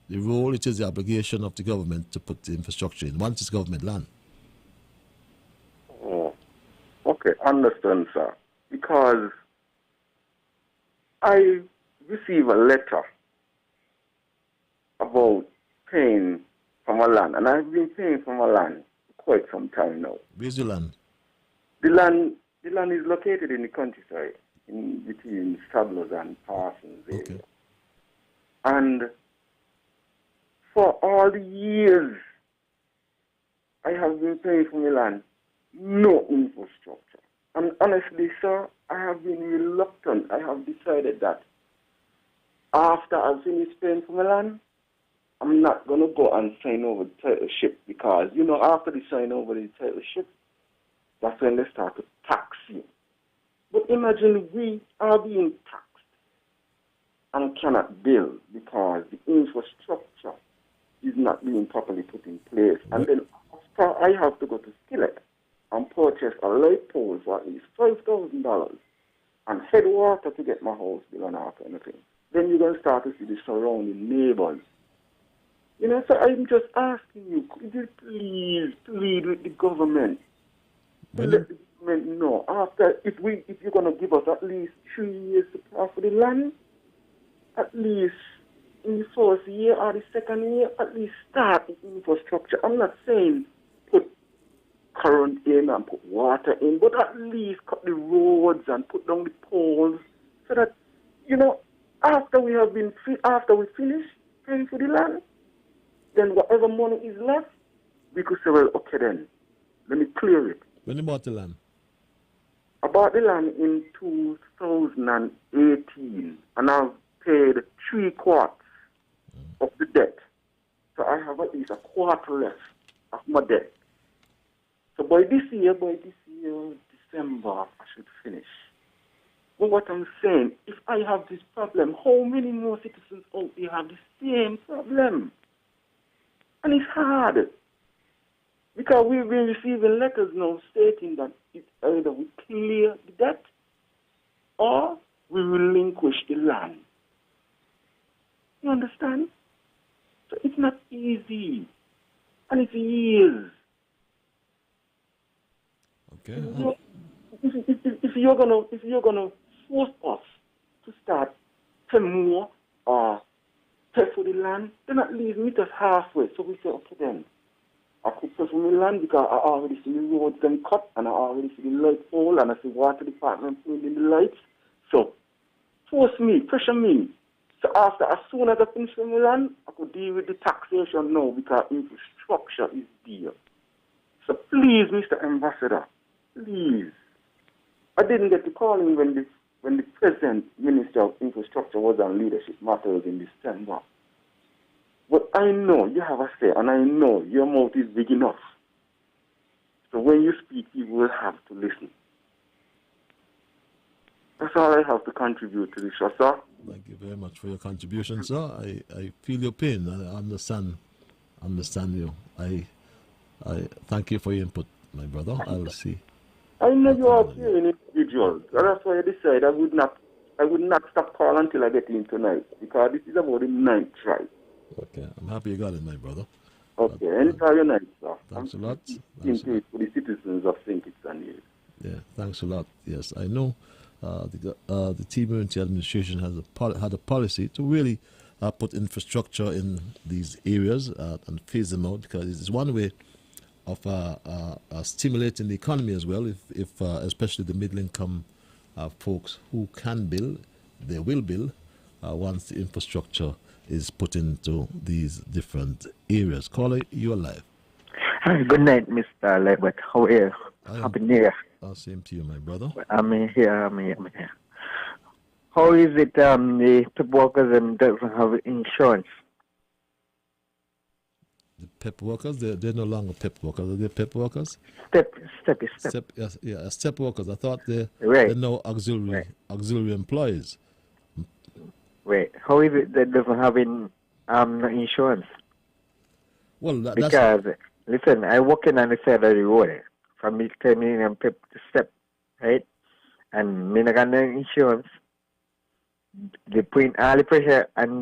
role, it is the obligation of the government to put the infrastructure in once it's government land. Oh, okay, understand, sir. Because I received a letter about paying for my land, and I've been paying for my land for quite some time now. Where's the land? The land is located in the countryside, in between Saddlers and Parsons area. Okay. And for all the years I have been paying for my land, no infrastructure. And honestly, sir, I have been reluctant. I have decided that after I've finished paying for my land, I'm not going to go and sign over the titleship, because, you know, after they sign over the titleship, that's when they start to tax you. But imagine we are being taxed and cannot build because the infrastructure is not being properly put in place. And then after I have to go to Skillet and purchase a light pole for at least $5,000 and head water to get my house built and after anything. Then you're going to start to see the surrounding neighbors. You know, so I'm just asking you, could you please plead with the government? To let the government know, after, if you're going to give us at least 3 years to pay for the land, at least in the first year or the second year, at least start the infrastructure. I'm not saying put current in and put water in, but at least cut the roads and put down the poles so that, you know, after we finish paying for the land, then whatever money is left, we could say, well, okay then, let me clear it. When you bought the land? I bought the land in 2018, and I've paid 3/4 of the debt. So I have at least a quarter left of my debt. So by this year, December, I should finish. But what I'm saying, if I have this problem, how many more citizens out there have the same problem? And it's hard. Because we've been receiving letters now stating that it's either we clear the debt or we relinquish the land. You understand? So it's not easy. And it's years. Okay. If you're gonna force us to start paying more or pay for the land, then at least meet us halfway. So we say, okay then, I could pay for my land because I already see the roads them cut and I already see the light pole and I see water department putting in the lights. So force me, pressure me. So as soon as I finish with my land, I could deal with the taxation now because infrastructure is there. So please, Mr. Ambassador, please. I didn't get to call him when the present Minister of Infrastructure was on leadership matters in December. But I know you have a say, and I know your mouth is big enough. So when you speak, you will have to listen. That's all I have to contribute to this show, sir. Thank you very much for your contribution, sir. I feel your pain. I understand you. I thank you for your input, my brother. I'll see. I know you are an individual. That's why I decided I would not stop calling until I get in tonight, because this is about the ninth try. Okay, I'm happy you got it, my brother. Okay, enjoy your night, sir. Thanks a lot. For the citizens of St. Kitts and Nevis. Yeah, thanks a lot. Yes, I know the Team Unity administration has had a policy to really put infrastructure in these areas and phase them out, because it's one way of stimulating the economy as well. If especially the middle income folks who can build, they will build once the infrastructure is put into these different areas. Caller, you are live. Hi, good night, Mr. Liburd. How are you? Happy New Year. Same to you, my brother. I'm here. How is it the PEP workers and doesn't have insurance? The PEP workers, they're no longer PEP workers. Are they PEP workers? Step. Yes, yeah, step workers. I thought they're now auxiliary employees. Wait, how is it that doesn't have insurance? Well, because listen, I walking on the side of the road from me coming and PEP to step, right? And me not got no insurance. They put all the pressure on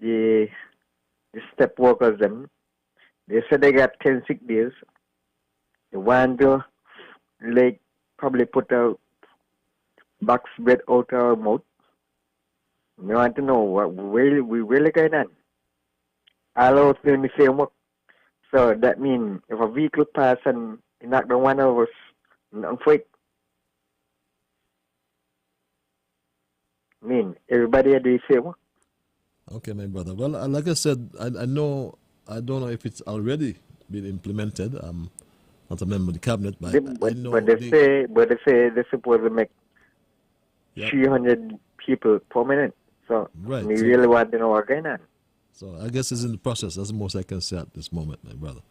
the step workers them. They said they got 10 sick days. They want to probably put a box bread out our mouth. We want to know what we really going on. All of us doing the same work. So that means if a vehicle pass and knock down one of us, nothing for it. I mean, everybody do the same work. Okay, my brother. Well, like I said, I don't know if it's already been implemented. I'm not a member of the cabinet, but I know. But they say they're supposed to make 300 people permanent. So we really want to know what's going on. So I guess it's in the process. That's the most I can say at this moment, my brother.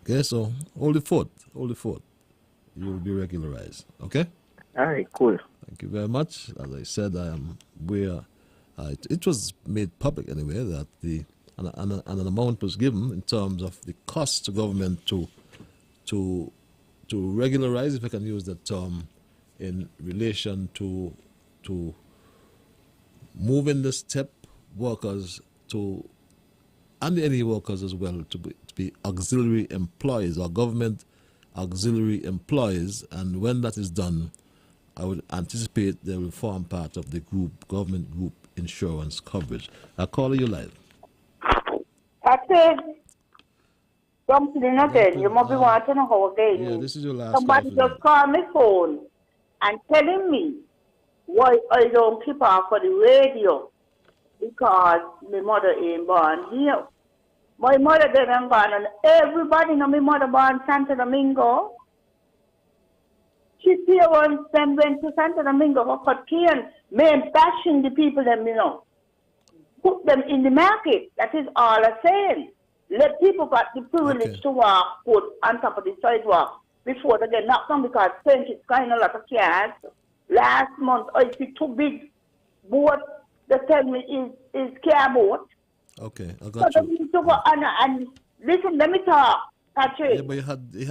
Okay, so hold the fort. You will be regularized. Okay? All right, cool. Thank you very much. As I said, I am where it was made public anyway that an amount was given in terms of the cost to government to regularize, if I can use that term, in relation to moving the step workers and any workers as well to be auxiliary employees or government auxiliary employees, and when that is done, I would anticipate they will form part of the government group insurance coverage. I'll call you live. Okay. Don't do nothing. You must be watching a whole game. Yeah, this is your last Somebody just called my phone and telling me why I don't keep off for the radio because my mother ain't born here. My mother didn't born, and everybody know my mother born Santo Domingo. She parents then went to Santo Domingo for cut cane, men bashing the people them, you know. Put them in the market. That is all I'm saying. Let people got the privilege to walk put on top of the sidewalk before they get knocked down because French is kind of like a cars. Last month, I see two big boats that tell me is car boat. Okay, I got so you. To go and listen, let me talk. Patrick. Yeah, but they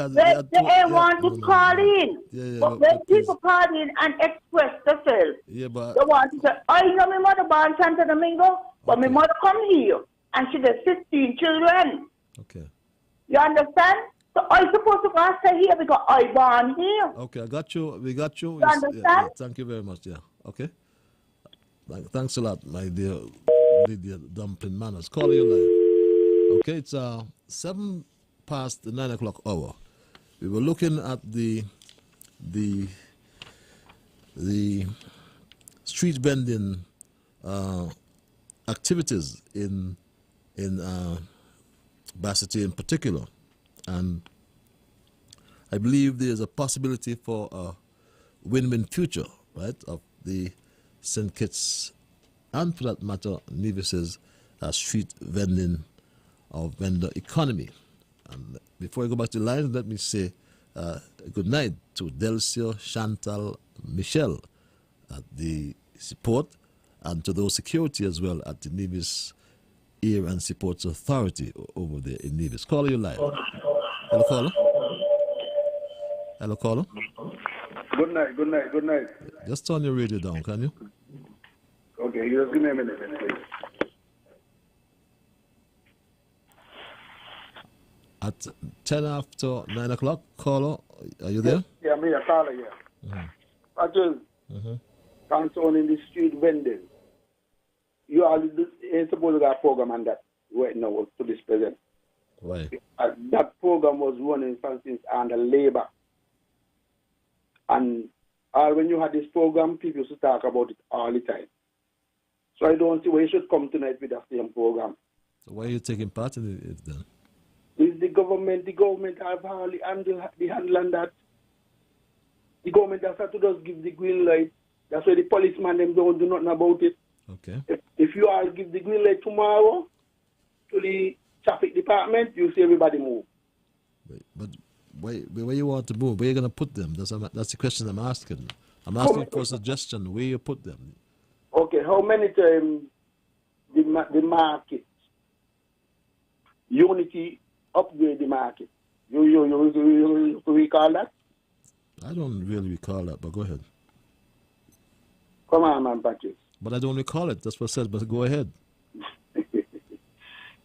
want to call in. But when people call in and express themselves, they want to say, I know my mother born Santo Domingo, but my mother come here and she has 15 children. Okay. You understand? So I supposed to go and stay here because I born here. Okay, I got you. We got you. You understand? Thank you very much. Yeah. Okay. Thanks a lot, my dear Lydia Dumpling Manners. Call you live. Okay, it's 7 past the 9 o'clock hour. We were looking at the street vending activities in Bassity in particular, and I believe there is a possibility for a win-win future, right, of the St. Kitts and, for that matter, Nevis's street vending or vendor economy. And before I go back to the lines, let me say good night to Delcio, Chantal, Michelle at the support, and to those security as well at the Nevis Ear and Supports Authority over there in Nevis. Caller, you live. Hello, caller. Hello, caller. Good night, good night, good night. Just turn your radio down, can you? Okay, just give me a minute, please. At 10 after 9 o'clock, caller, are you there? Yeah, me a caller, yeah. I just concerning the street vending. You all ain't supposed to have a program on that right now to this present. Why? That program was running, for instance, under Labour. And when you had this program, people used to talk about it all the time. So I don't see why you should come tonight with that same program. So why are you taking part in it then? Is the government have hardly the handle on that. The government has to just give the green light. That's why the policeman them don't do nothing about it. Okay. If you all give the green light tomorrow to the traffic department, you see everybody move. But where you want to move? Where you going to put them? That's the question I'm asking. I'm asking for a suggestion. Where you put them? Okay, how many times the market, Unity, upgrade the market? You recall that? I don't really recall that, but go ahead. Come on, man, Patrick. But I don't recall it. That's what I said, but go ahead.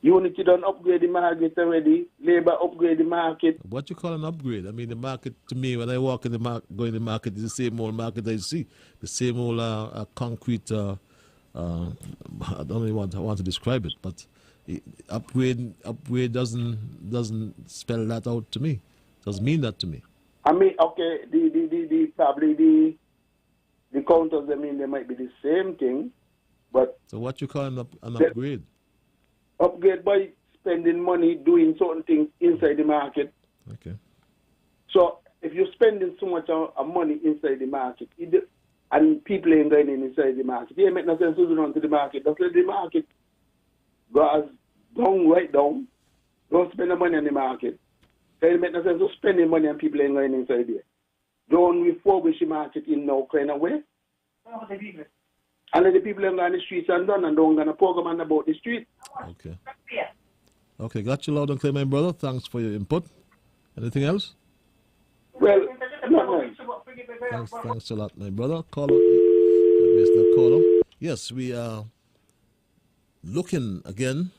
Unity don't upgrade the market already. Labour upgrade the market. What you call an upgrade? I mean, the market, to me, when I walk in the market, go in the market, it's the same old market I see. The same old concrete, I don't even want to describe it, but upgrade doesn't spell that out to me. Doesn't mean that to me. I mean, okay, the counters, I mean, they might be the same thing, but... So what you call an upgrade? Upgrade by spending money doing certain things inside the market. Okay. So if you're spending so much money inside the market, and people ain't going inside the market, it make no sense to do nothing to the market. Just let the market go down, right down. Don't spend the money on the market. So it make no sense to spending money and people ain't going inside there. Don't refurbish the market in no kind of way. And let the people on the streets and done and don't gonna program about the street. Okay. Okay, got you loud and clear, my brother. Thanks for your input. Anything else? Well, no. Thanks a lot, my brother. Caller. I missed that caller. Yes, we are looking again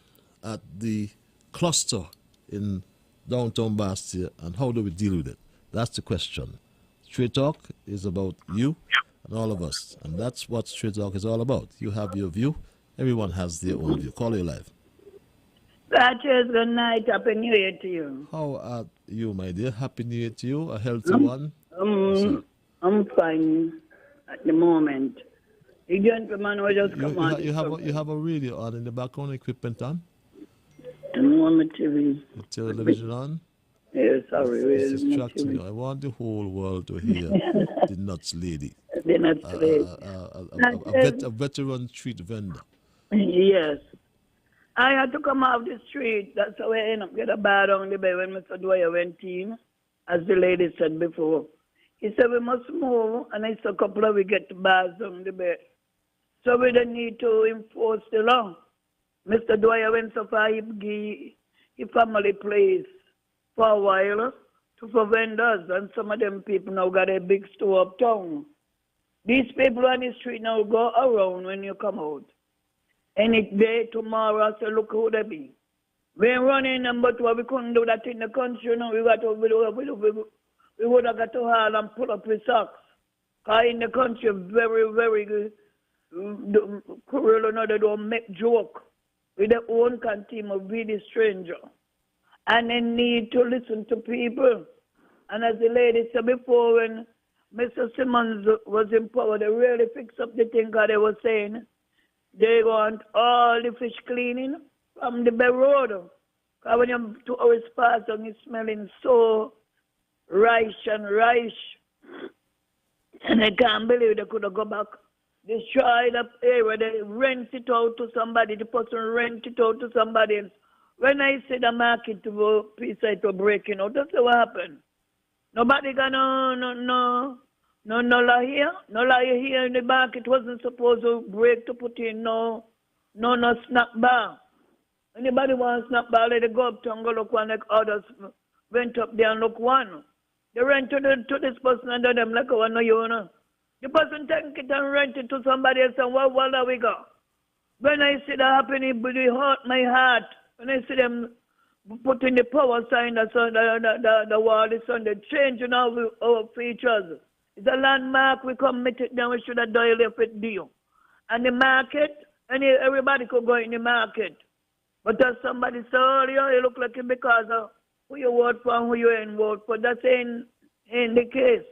at the cluster in downtown Bastia and how do we deal with it? That's the question. Straight Talk is about you and all of us, and that's what Straight Talk is all about. You have your view. Everyone has their own view. Call you live. Patches, good night. Happy New Year to you. How are you, my dear? Happy New Year to you. A healthy one. I'm fine. at the moment. The gentleman will just come on. You have a radio on in the background, equipment on? And one TV. The television on? Yes, sorry. It's distracting you. I want the whole world to hear the nuts lady. The nuts lady. A veteran street vendor. Yes. I had to come off the street. That's how I ended up getting a bad on the bed when Mr. Dwyer went in, as the lady said before. He said we must move, and I said a couple of we get the bars on the bed. So we don't need to enforce the law. Mr. Dwyer went so far, he family place for a while for vendors, and some of them people now got a big store uptown. These people on the street now go around when you come out. Any day, tomorrow, I say, look who they be. We ain't running them, but we couldn't do that in the country. No, we would have got to haul and pull up with socks. Because in the country, very, very good. They don't make joke with their own team of be the stranger. And they need to listen to people. And as the lady said before, when Mr. Simmons was in power, they really fixed up the thing because they were saying they want all the fish cleaning from the Bay Road. Because when you're 2 hours past and it's smelling so rice. And I can't believe they could have go back. Destroy that area, they rent it out to somebody, the person rent it out to somebody else. When I see the market piece to breaking out, that's what happened. Nobody got no law here. No law here in the market wasn't supposed to break to put in no snack bar. Anybody want a snack bar, let it go up to and go look one like others went up there and look one. They rent to this person under them like one no you know. The person take it and rent it to somebody else and what do we go? When I see that happening, it hurt my heart. When I see them putting the power sign that's on the wall, it's on the changing our features. It's a landmark we committed, then we should have done it deal. And the market, everybody could go in the market. But as somebody said earlier, you look like it because of who you vote for and who you ain't vote for. That's in the case.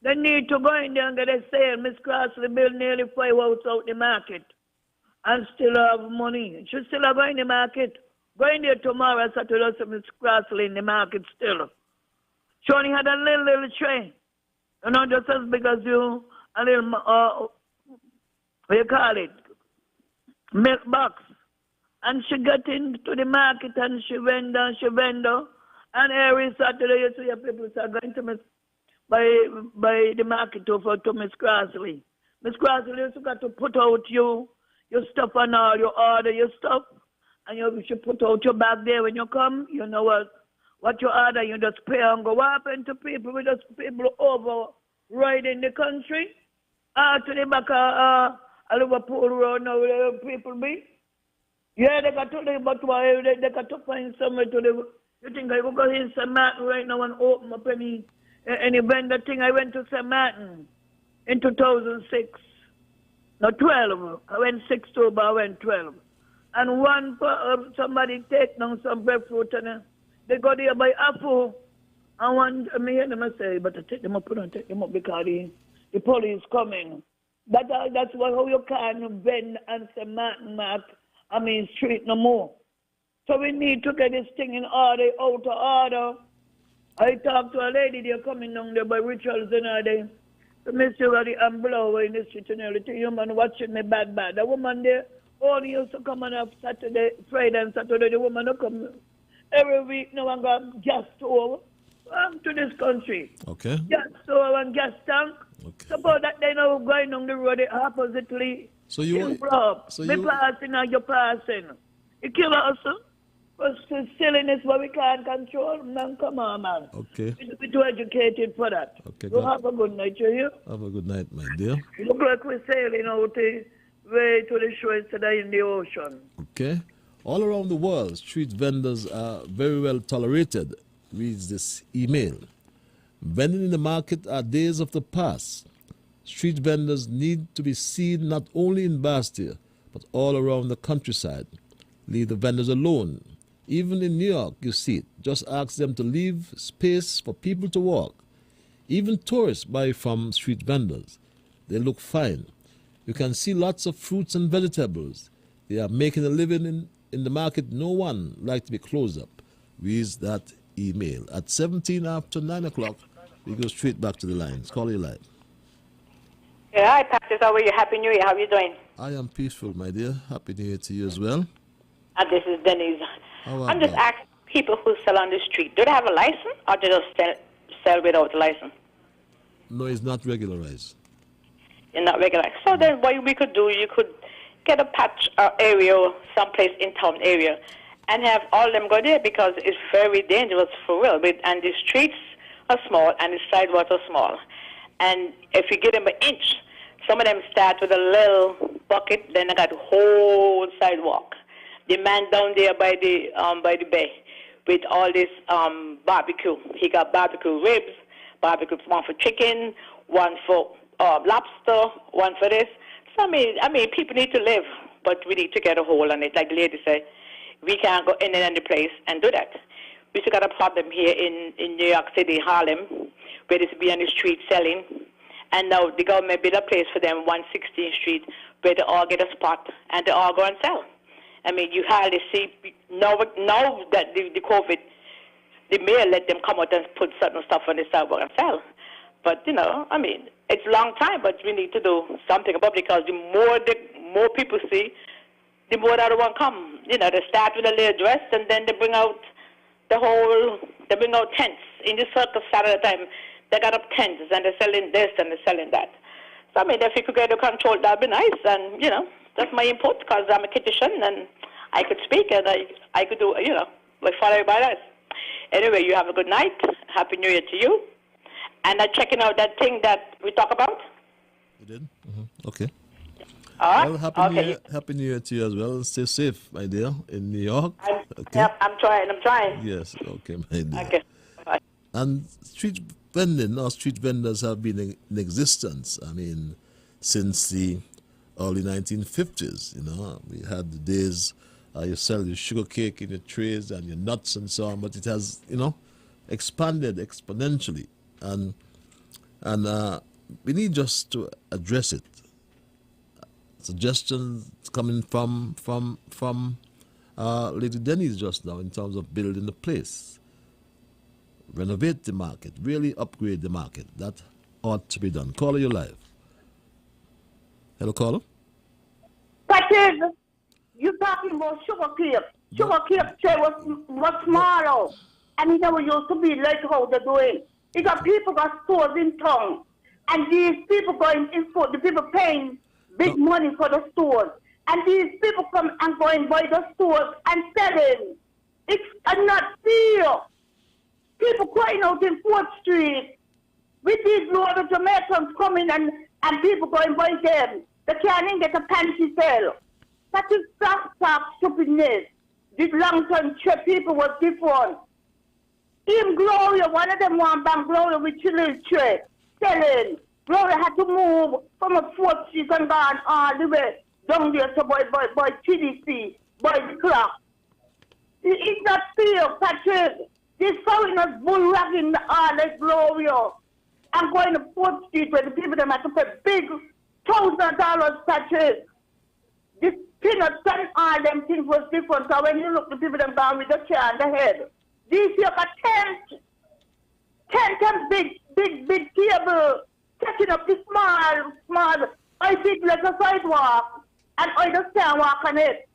They need to go in there and get a sale. Miss Crossley built nearly 5 houses out the market and still have money. She still have in the market. Go in there tomorrow, Saturday, Miss Crossley in the market still. She only had a little train. You know, just as big as you, a little, what you call it, milk box. And she got into the market and she went down. And every Saturday you see your people are going to by the market over to Miss Crossley. Miss Crossley, you got to put out your stuff and all, you order your stuff, and you should put out your bag there when you come. You know what you order, you just pay and go. What happened to people? We just people overriding the country. To the back of Liverpool Road now where people be. Yeah, they got to live, but why they got to find somewhere to live. You think I will go in St. Martin right now and open up any vendor thing? I went to St. Martin in 2006. No, 12. I went 6 too, but I went 12. And somebody take down some breadfruit and they go there by apple. And one, I hear them say, but take them up because the police coming. That's how you can't bend and St. Martin street no more. So we need to get this thing in order, out of order. I talked to a lady there coming down there by Richards and there. The mister got the umbrella in the street and everything. You man watching me bad. The woman there only used to come on Friday and Saturday. The woman will come every week now and got gas stove to this country. Okay. Gas stove and gas tank. Okay. Suppose that they now going on the road oppositely. So you passing or you're passing. You kill us, but silliness what we can't control. Man, come on, man. Okay. We're too educated for that. Okay. So have a good night, you hear? Have a good night, my dear. You look like we're sailing out the way to the shore instead of in the ocean. Okay. All around the world, street vendors are very well tolerated, reads this email. Vending in the market are days of the past. Street vendors need to be seen not only in Bastia, but all around the countryside. Leave the vendors alone. Even in New York, you see it. Just ask them to leave space for people to walk. Even tourists buy from street vendors. They look fine. You can see lots of fruits and vegetables. They are making a living in the market. No one like to be closed up. Reads that email. At 17 after 9 o'clock, we go straight back to the lines. Call you live. Yeah, hi, Patrick. How are you? Happy New Year. How are you doing? I am peaceful, my dear. Happy New Year to you as well. And this is Denise. I'm just that? asking people who sell on the street, do they have a license or do they just sell without a license? No, it's not regularized. You're not regularized. So then what we could do, you could get a patch or area, someplace in town area, and have all them go there because it's very dangerous for real. And the streets are small and the sidewalks are small. And if you give them an inch, some of them start with a little bucket, then they got the whole sidewalk. The man down there by the bay with all this barbecue. He got barbecue ribs, one for chicken, one for lobster, one for this. So I mean, people need to live, but we need to get a hold on it. Like the lady said, we can't go in and any place and do that. We still got a problem here in New York City, Harlem, where they be on the street selling. And now the government built a place for them, 116th Street, where they all get a spot and they all go and sell. I mean, you hardly see, now that the COVID, the mayor let them come out and put certain stuff on the sidewalk and sell. But, you know, I mean, it's a long time, but we need to do something about it because the more people see, the more the other one come. You know, they start with a little dress and then they bring out they bring out tents. In the circus Saturday time, they got up tents and they're selling this and they're selling that. So, I mean, if you could get it control, that'd be nice. And, you know, that's my input because I'm a kitchen and I could speak and I could do, you know, like follow everybody else. Anyway, you have a good night. Happy New Year to you. And I'm checking out that thing that we talk about. You did? Mm-hmm. Okay. All right. Well, happy New Year to you as well. And stay safe, my dear, in New York. Yep, I'm trying. Yes, okay, my dear. Okay. Bye. And street vendors have been in existence, I mean, since the early 1950s, you know. We had the days you sell your sugar cake in your trays and your nuts and so on, but it has, you know, expanded exponentially. And we need just to address it. Suggestions coming from Lady Denise just now in terms of building the place. Renovate the market, really upgrade the market. That ought to be done. Caller, you live. Hello, caller. Patrick, you talking about sugar cake. Sugar cake tray was smaller. And it never used to be like how they're doing. You got people got stores in town. And these people going in for the people paying big money for the stores. And these people come and go and buy the stores and selling. It's not fair. People crying out in 4th Street. With these load of Jamaicans coming and people go and buy them. They can't even get a panty sale. That is stop stupidness. This long-term trip people was different. Even Gloria, one of them want bank Gloria with children tray selling. Gloria had to move from a 4th Street and gone all the way down there to buy TDC, buy the clock. It's not fair, Patrick. These foreigners bull-ragging all like Gloria and going to 4th Street where the people them have to pay big $1,000, Patrick. This peanuts and all them things was different. So when you look, the people them down with the chair on the head. These here got 10 big table, taking up the small, I think like a sidewalk, and I just can't walk on it.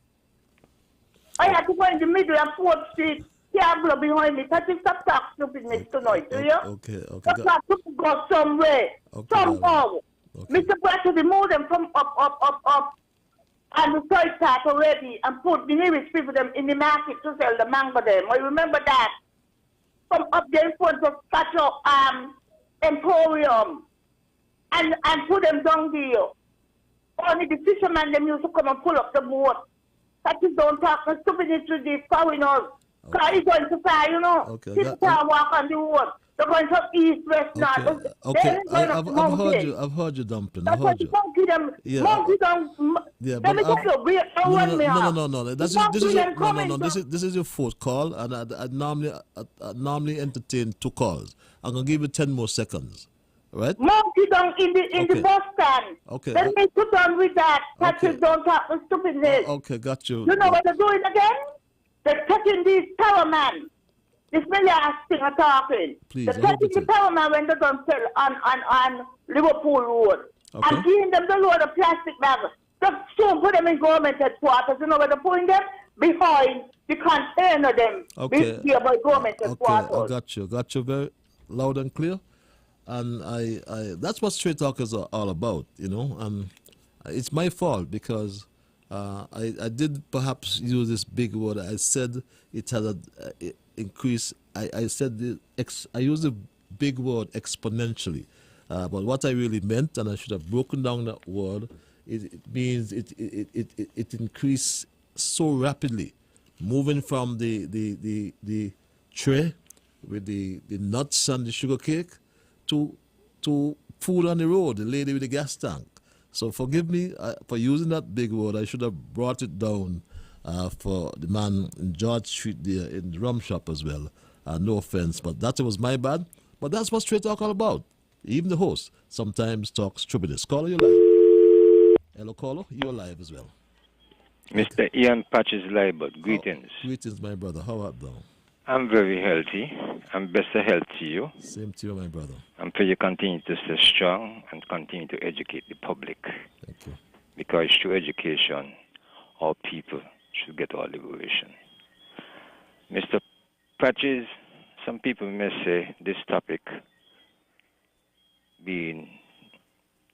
I had to go in the middle of 4th Street, cable behind me. That is stop stupidness tonight, do you? Okay. That's not to go somewhere, somehow. Mr. President, move them from up, and the side path already, and put the nearest people them in the market to sell the mango them. I remember that. From up there in front of Catch Emporium, and put them down there. Only the fishermen them used to come and pull up the boat. That is don't talk stupidity to the foreigners. Because it's going to fly, you know. People can't walk on the road. They're going from east, west, north. Okay, I've heard you, Dumpling. That's why the monkey them, monkey them. Yeah, let me tell you, we don't run me off. No. This is your 4th call, and I normally entertain 2 calls. I'm gonna give you 10 more seconds, right? Monkey down in the bus stand. Okay. Let me put on with that. Patches don't talk the stupidness. Okay, got you. You know what they're doing again? They're touching these power man. This million thing are talking. Please, they're touching the power man when they're going to sell on Liverpool Road. Okay. And giving them the load of plastic bags. Just soon put them in government headquarters. You know where they're putting them? Behind the container them. Okay. Here by government headquarters. Okay, I got you very loud and clear. And I that's what straight talkers are all about, you know. It's my fault because I did perhaps use this big word. I said it had a increase. I said I used the big word exponentially, but what I really meant, and I should have broken down that word, it means it increased so rapidly, moving from the tray with the nuts and the sugar cake to food on the road, the lady with the gas tank. So forgive me for using that big word. I should have brought it down for the man in George Street there in the rum shop as well. No offense, but that was my bad. But that's what Straight Talk all about. Even the host sometimes talks stupidness. Caller, you're live. Hello, caller, you're live as well. Mr. Ian Patches Liburd, greetings. Greetings, my brother. How art thou? I'm very healthy. I'm best of health to you. Same to you, my brother. And pray you continue to stay strong and continue to educate the public. Thank you. Because through education, our people should get our liberation. Mr. Patches, some people may say this topic being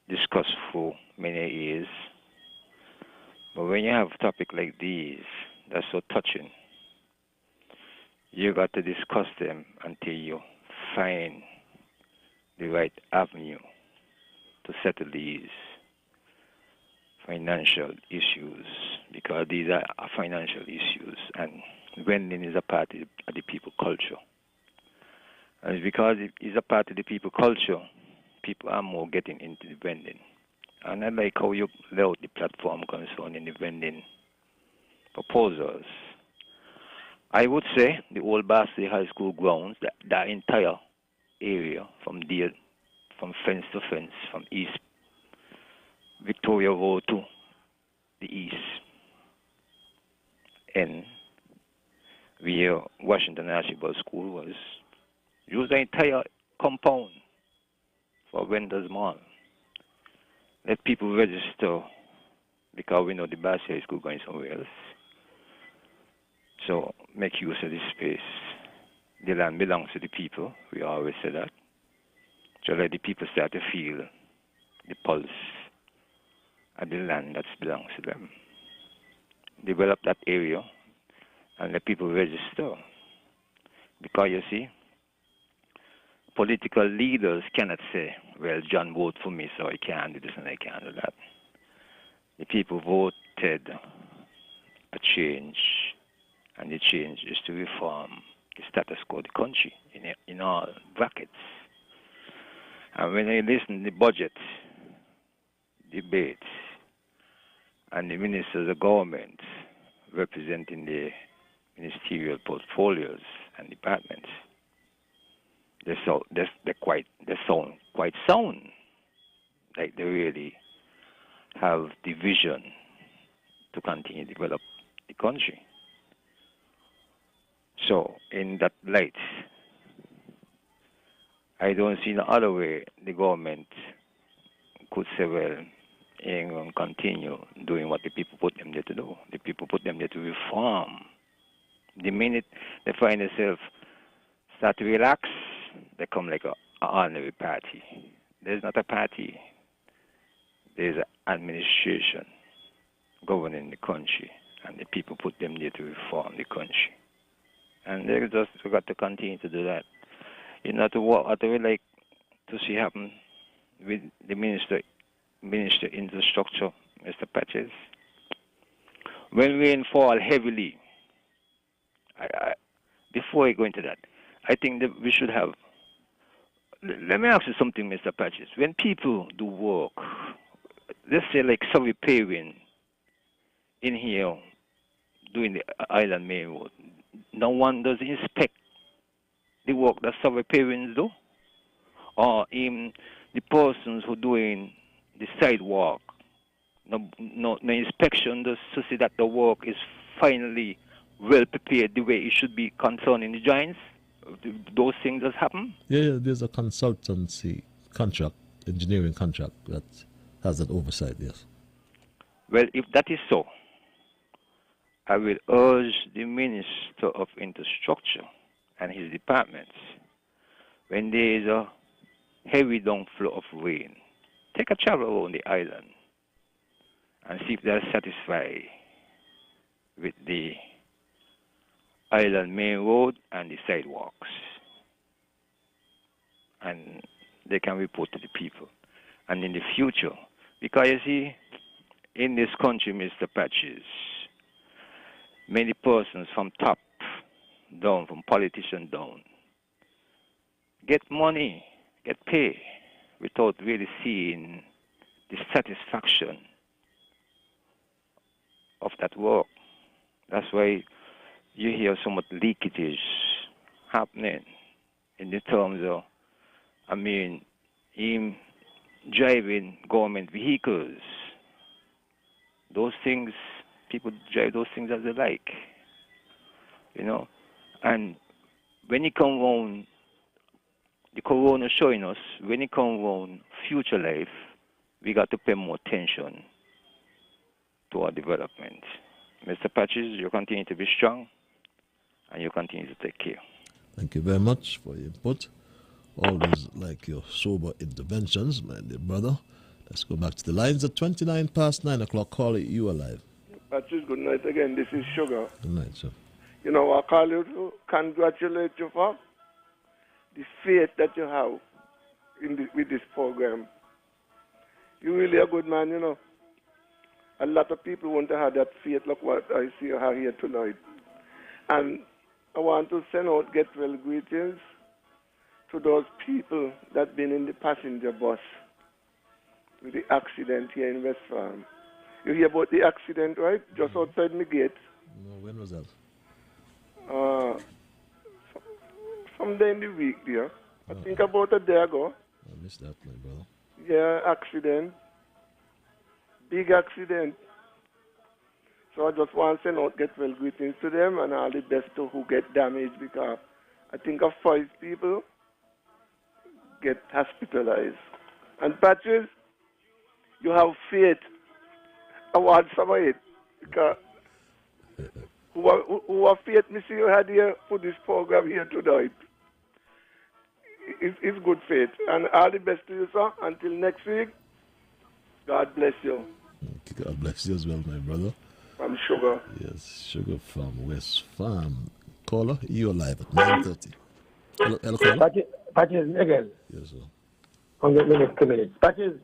discussed for many years. But when you have a topic like these, that's so touching, you got to discuss them until you find the right avenue to settle these financial issues, because these are financial issues, and vending is a part of the people culture. And it's because it is a part of the people culture, people are more getting into the vending. And I like how you lay out the platform concerning the vending proposals. I would say the old Bastille High School grounds, that entire area from fence to fence, from East Victoria Road to the east, and where Washington Archibald School was, use the entire compound for vendors mall. Let people register, because we know the Bastille High School going somewhere else. So make use of this space. The land belongs to the people. We always say that. So let the people start to feel the pulse of the land that belongs to them. Develop that area and let people register. Because you see, political leaders cannot say, well, John voted for me, so I can't do this and I can't do that. The people voted a change, and the change is to reform the status quo of the country in all brackets. And when I listen to the budget debates and the ministers of government representing the ministerial portfolios and departments, they sound quite sound, like they really have the vision to continue to develop the country. So, in that light, I don't see no other way the government could say, well, ain't going to continue doing what the people put them there to do. The people put them there to reform. The minute they find themselves start to relax, they come like an ordinary party. There's not a party. There's an administration governing the country, and the people put them there to reform the country. And they just got to continue to do that. You know, what I would like to see happen with the Minister Infrastructure, Mr. Patches. When rain fall heavily, before I go into that, I think that we should have. Let me ask you something, Mr. Patches. When people do work, let's say like some repairing in here, doing the Island Main Road, no one does inspect the work that some repairings do, or even the persons who doing the sidewalk, no inspection just to see that the work is finally well prepared the way it should be concerning the joints. Those things just happen. Yeah, there's a consultancy contract, engineering contract that has that oversight. Yes. Well, if that is so, I will urge the Minister of Infrastructure and his departments, when there is a heavy downflow of rain, take a travel around the island and see if they are satisfied with the island main road and the sidewalks. And they can report to the people. And in the future, because you see, in this country, Mr. Patches, many persons from top down, from politician down, get money, get pay, without really seeing the satisfaction of that work. That's why you hear so much leakages happening in the terms of, him driving government vehicles. Those things, people drive those things as they like, And when you come around, the corona showing us, when you come around future life, we got to pay more attention to our development. Mr. Patches, you continue to be strong, and you continue to take care. Thank you very much for your input. Always like your sober interventions, my dear brother. Let's go back to the lines at 29 past 9 o'clock. Call it, you alive. Patrice, good night again. This is Sugar. Good night, sir. I call you to congratulate you for the faith that you have with this program. You're really a good man, A lot of people want to have that faith. Look what I see you have here tonight. And I want to send out get well greetings to those people that been in the passenger bus with the accident here in West Farm. You hear about the accident, right? Just outside my gate. No, when was that? Someday in the week, dear. I think about a day ago. I missed that, my brother. Yeah, accident. Big accident. So I just want to send out get well greetings to them and all the best to who get damaged, because I think of 5 people get hospitalized. And Patrice, you have faith. I want some of it. Because who have faith, me see you had here for this program here tonight. It's good faith. And all the best to you, sir. Until next week, God bless you. God bless you as well, my brother. From Sugar. Yes, Sugar from West Farm. Caller, you're live at 9:30. Hello, caller. Patches, again. Yes, sir. 100 minutes, 2 minutes. Patches,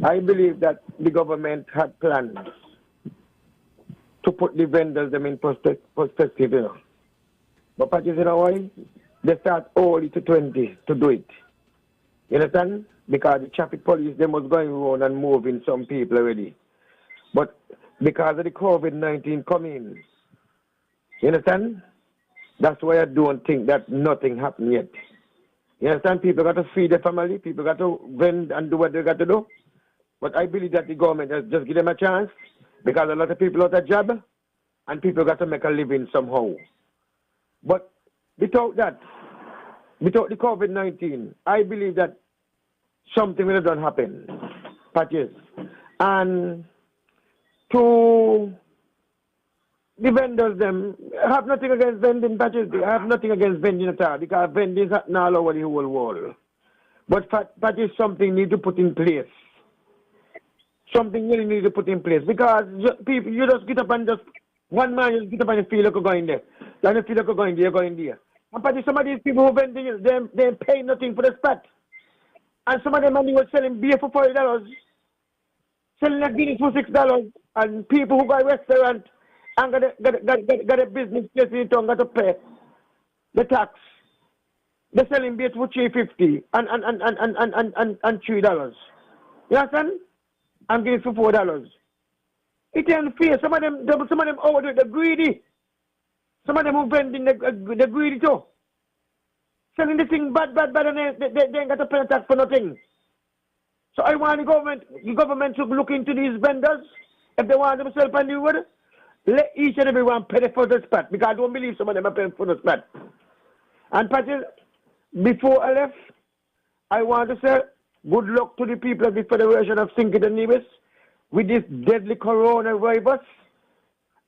I believe that the government had plans to put the vendors them in perspective, But Patches, why? They start early to 20 to do it. You understand? Because the traffic police, they was going around and moving some people already. But because of the COVID-19 coming, you understand? That's why I don't think that nothing happened yet. You understand? People got to feed their family. People got to vend and do what they got to do. But I believe that the government has just give them a chance, because a lot of people out of job and people got to make a living somehow. But without that, without the COVID-19, I believe that something will not happen. Patches. And to the vendors, them, I have nothing against vending, Patches. I have nothing against vending at all, because vending is not all over the whole world. But Patches, something need to put in place. Something really need to put in place, because people, you just get up and just, one man just get up and feel like you're going there. Then you feel like you're going there, you're going there. And Patches, some of these people who vending, they pay nothing for the spot. And some of them money was selling beer for $40, selling a Guinness for $6, and people who got a restaurant and got a business place in town got to pay the tax. They're selling beer for $3.50 and $3. You understand? And Guinness for $4. It ain't fair. Some of them overdo it. They're greedy. Some of them who vending, they're greedy too. Selling the thing bad, and they ain't got to pay tax for nothing. So I want the government to look into these vendors. If they want themselves on the road, let each and everyone pay for the spot, because I don't believe some of them are paying for the spot. And Patrick, before I left, I want to say good luck to the people of the Federation of St. Kitts and Nevis with this deadly coronavirus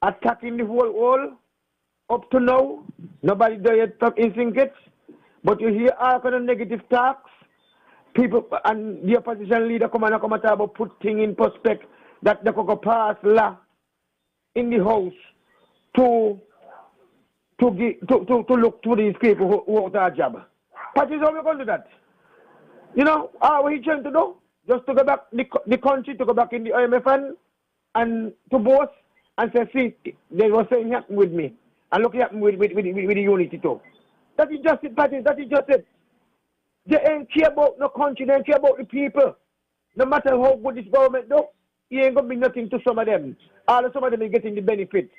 attacking the whole world. Up to now, nobody died from St. Kitts, but you hear all kind of negative talks. People and the opposition leader come and talk about put things in perspective that they could go pass law in the house to look to these people who want a job. But is how we're going to do that? You know, what we trying to do? Just to go back the country, to go back in the IMF and to boast and say, see, they were saying happened with me. And look what happened with the unity too. That is just it, Patrick. That is just it. They ain't care about no country, they ain't care about the people. No matter how good this government do, it ain't gonna be nothing to some of them. All of some of them are getting the benefit.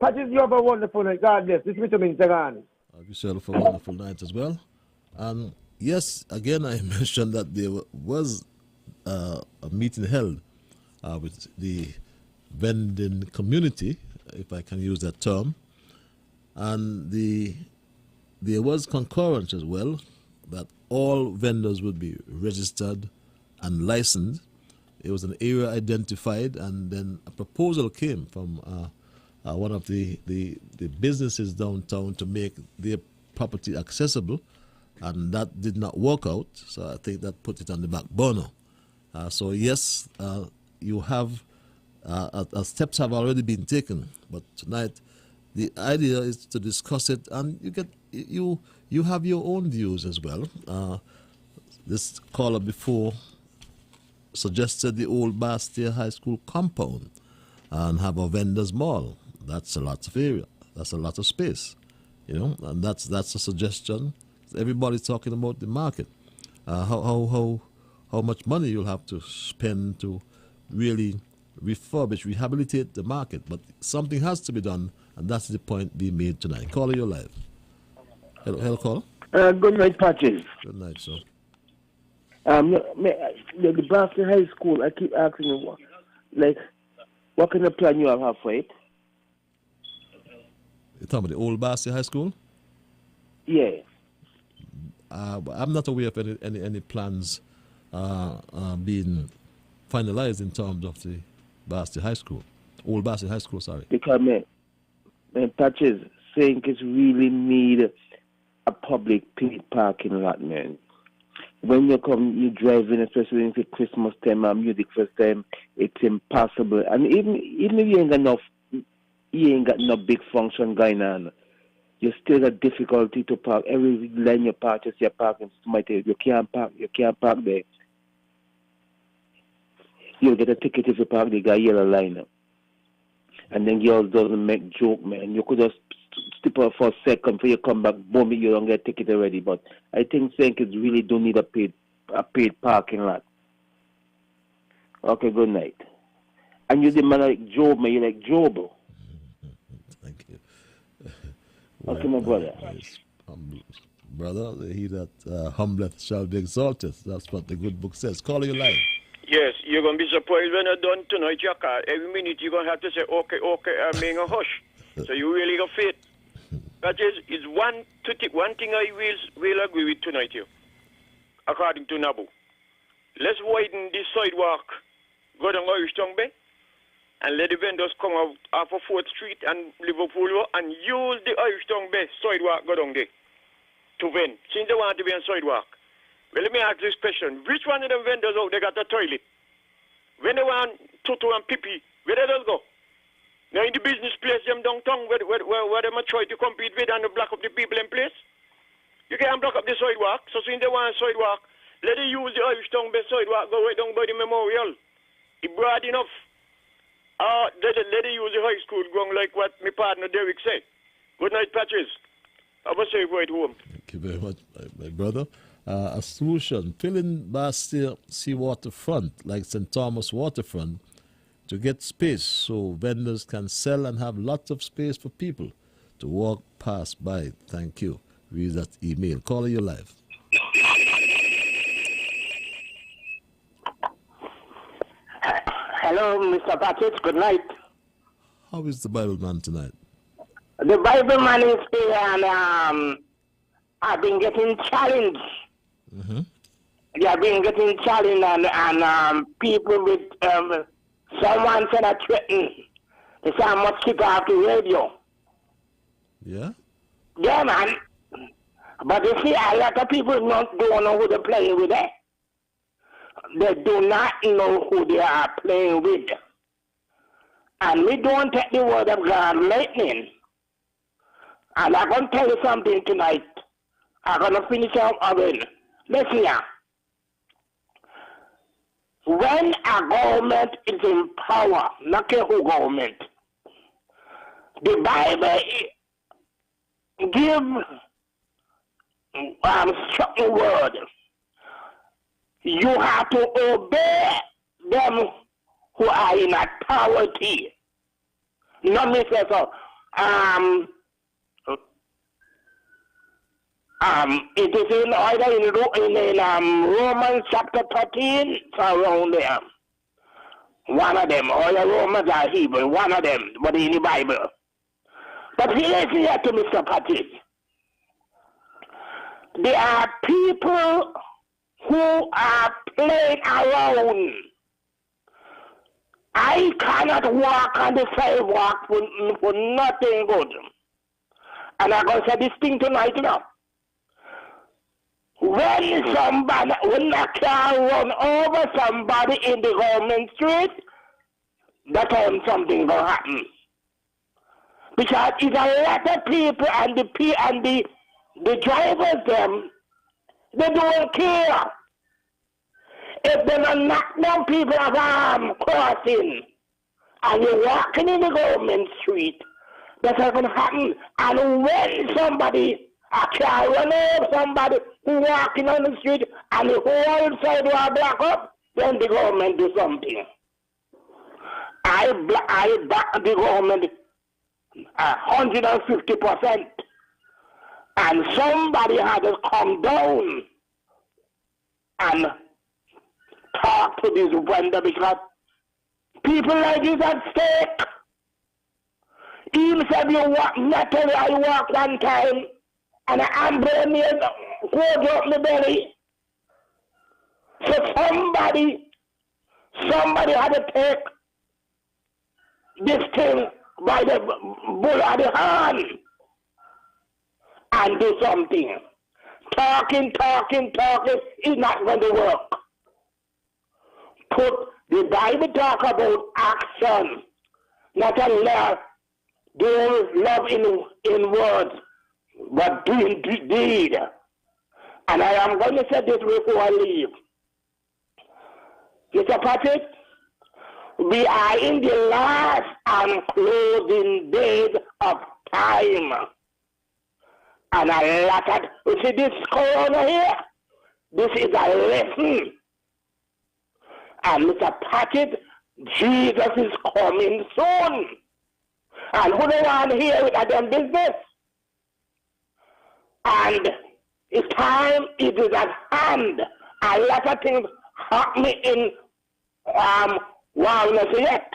Patrick, you have a wonderful night. God bless. This is Mr. Mintagan. Have yourself a wonderful night as well. And yes, again, I mentioned that there was a meeting held with the vending community, if I can use that term, and there was concurrence as well that all vendors would be registered and licensed. It was an area identified, and then a proposal came from one of the businesses downtown to make their property accessible, and that did not work out. So I think that put it on the back burner. So yes, you have steps have already been taken, but tonight the idea is to discuss it, and you have your own views as well. This caller before suggested the old Bastille High School compound and have a vendors mall. That's a lot of area. That's a lot of space, you know, and that's a suggestion. Everybody's talking about the market. How much money you'll have to spend to really refurbish, rehabilitate the market, but something has to be done, and that's the point being made tonight. Caller, you're live. Hello, caller. Good night, Patches. Good night, sir. The Boston High School, I keep asking you, like, what kind of plan you have for it? You're talking about the old Boston High School? Yeah. I'm not aware of any plans being finalized in terms of the Boston High School. Old Boston High School, sorry. Because, man, Patches, St. Kitts really need a public paid parking lot, man. When you come, you drive in, especially in the Christmas time and music first time, it's impossible. And even if you ain't got no big function going on, you still got difficulty to park. Every line you park, you see a parking spot. You can't park there. You'll get a ticket if you park the guy yellow line. And then girls doesn't make joke, man. You could just step out for a second before you come back, boom, you don't get a ticket already. But I think St. Kitts really don't need a paid parking lot. Okay, good night. And you the man like Job, man. You like Job. Thank you. Okay, my brother. Brother, he that humbleth shall be exalted. That's what the good book says. Call your line. Yes, you're going to be surprised when you're done tonight, your car. Every minute you're going to have to say, okay, I'm being a hush. So you really got faith. That is one thing I will agree with tonight here, according to Nabu. Let's widen this sidewalk, go down Irish Tongue Bay, and let the vendors come out off of 4th Street and Liverpool and use the Irish Tongue Bay sidewalk go down there to vend, since they want to be on sidewalk. Well, let me ask this question. Which one of them vendors out there got a toilet? When they want tutu and pee-pee, where they just go? Now in the business place, them downtown, where they might try to compete with and block up the people in place. You can't block up the sidewalk. So since they want a sidewalk, let them use the Irish Tongue Bay sidewalk, go right down by the memorial. It's broad enough. Let them use the high school going like what my partner Derek said. Good night, Patches. Have a safe ride home. Thank you very much, my brother. A solution, filling Bastille seawater front, like St. Thomas waterfront, to get space so vendors can sell and have lots of space for people to walk past by. Thank you. Read that email. Call you live. Hello, Mr. Patrick. Good night. How is the Bible man tonight? The Bible man is here, and I've been getting challenged. Mm-hmm. Yeah, I've been getting challenged, and people with someone said I threatened. They said I must keep off the radio. Yeah? Yeah, man. But you see, a lot of people don't know who they're playing with. They do not know who they are playing with. And we don't take the word of God lightning. And I'm going to tell you something tonight. I'm going to finish up again. Listen here. When a government is in power, not care who government, the Bible give certain word. You have to obey them who are in authority. Not me say so. It is in either in Romans chapter 13, so around there. One of them, or the Romans are Hebrew, one of them, but in the Bible. But here to Mr. Patrick. There are people who are playing around. I cannot walk on the sidewalk for nothing good. And I'm going to say this thing tonight, you know. When a car run over somebody in the government street, that time something will happen. Because it's a lot of people and the drivers them, they don't care. If they don't knock down people of arm crossing and you're walking in the government street, that's not going to happen. And when somebody, a car run over somebody who walking on the street and the whole sidewalk block up, then the government do something. I back the government 150%. And somebody had to come down and talk to this vendor because people like this at stake. Even if you walk, naturally I walk one time and I'm burning cold up my belly. So somebody had to take this thing by the bull of the hand and do something. Talking is not going to work. Put the Bible talk about action, not only doing love in words, but doing deed. And I am going to say this before I leave. Mr. Patrick, we are in the last and closing days of time. And a lot of, you see this corona here? This is a lesson. And Mr. Patrick, Jesus is coming soon. And who don't want to hear it at them business? And it's time, it is at hand. A lot of things happening in wilderness yet.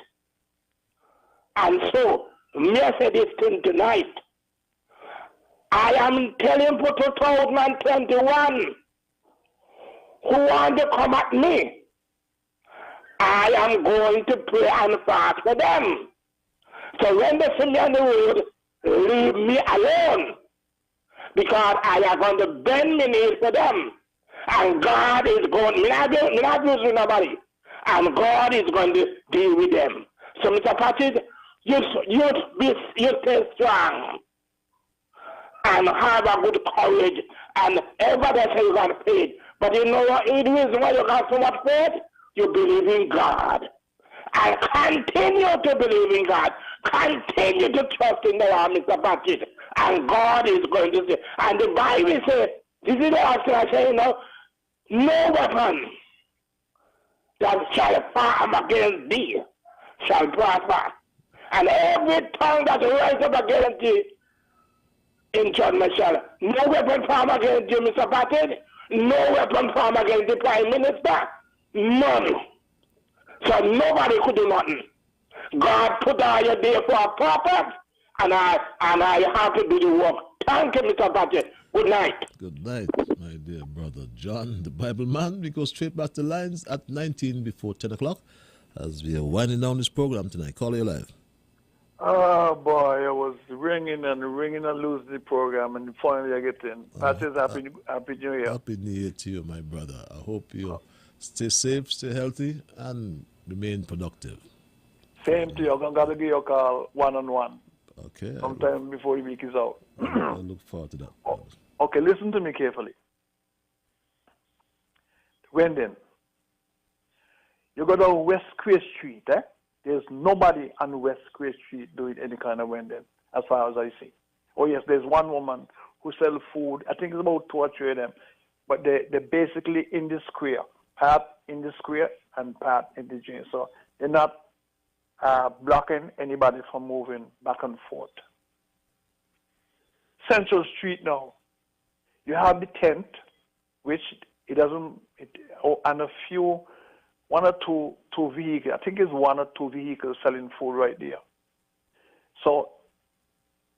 And so, may I say this thing tonight. I am telling for 2021 who want to come at me. I am going to pray and fast for them. So when they see me on the road, leave me alone. Because I am going to bend my knees for them. And God is going, not using nobody. And God is going to deal with them. So Mr. Patrick, you stay strong. And have a good courage. And everybody says you got faith. But you know what? The reason why you got so much faith? You believe in God. And continue to believe in God. Continue to trust in the Lord, Mr. Patrick. And God is going to say. And the Bible says, this is the last thing I say, you know, no weapon that shall form against thee shall prosper. And every tongue that rises up against thee in judgment shall. No weapon form against you, Mr. Patrick. No weapon form against the Prime Minister. None. So nobody could do nothing. God put all your day for a purpose, and I have to do the work. Thank you, Mr. Patrick. Good night. Good night, my dear brother John, the Bible man. We go straight back to lines at 19 before 10 o'clock as we are winding down this program tonight. Call you live. Oh boy, I was ringing and losing the program, and finally I get in. Patrick, happy New Year. Happy New Year to you, my brother. I hope you stay safe, stay healthy, and remain productive. Same to you. I'm going to give you a call one-on-one. Okay. Sometime before the week is out. I look forward to that. Okay, listen to me carefully. Wendell, you go down West Quay Street, eh? There's nobody on West Quay Street doing any kind of vending, as far as I see. Oh yes, there's one woman who sells food. I think it's about 2 or 3 of them. But they're basically in the square. Part in the square and part in the gym. So they're not blocking anybody from moving back and forth. Central Street now, you have the tent, which and a few, 1 or 2 vehicles. I think it's 1 or 2 vehicles selling food right there. So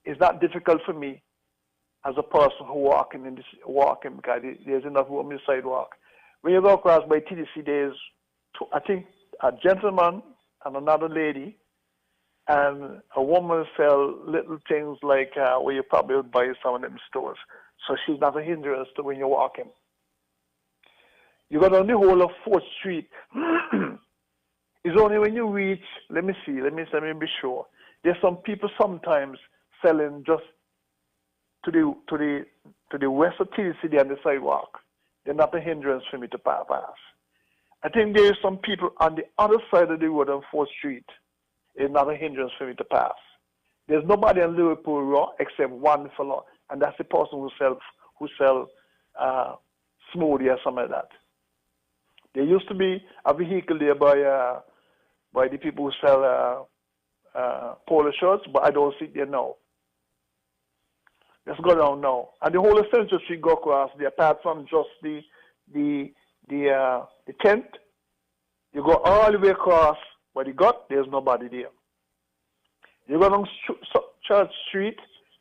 it's not difficult for me as a person who walking because there's enough room in the sidewalk. When you go across by TDC, there's I think a gentleman and another lady, and a woman sell little things like where you probably would buy some of them stores. So she's not a hindrance to when you're walking. You go down the whole of 4th Street. It's only when you reach, let me be sure. There's some people sometimes selling just to the west of TDC on the sidewalk. They're not a hindrance for me to pass. I think there's some people on the other side of the road on 4th Street. It's not a hindrance for me to pass. There's nobody on Liverpool Road except one fellow, and that's the person who sell smoothie or something like that. There used to be a vehicle there by the people who sell polo shirts, but I don't see it there now. Let's go down now. And the whole of Central Street go across there, apart from just the tent. You go all the way across by the gut, there's nobody there. You go down Church Street,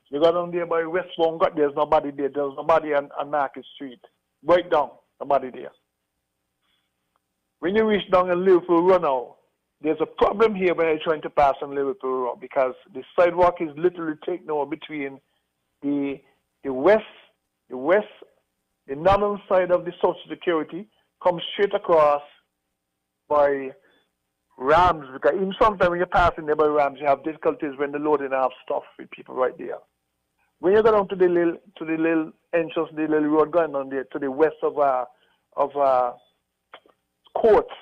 you go down there by Westbourne Gut, there's nobody there. There's nobody on Market Street. Right down, nobody there. When you reach down in Liverpool Road now, there's a problem here when you're trying to pass on Liverpool Road because the sidewalk is literally taken over between the northern side of the Social Security, comes straight across by Rams, because even sometimes when you're passing there by Rams, you have difficulties when the loading have stuff with people right there. When you go down to the little entrance, the little road going on there to the west of Courts,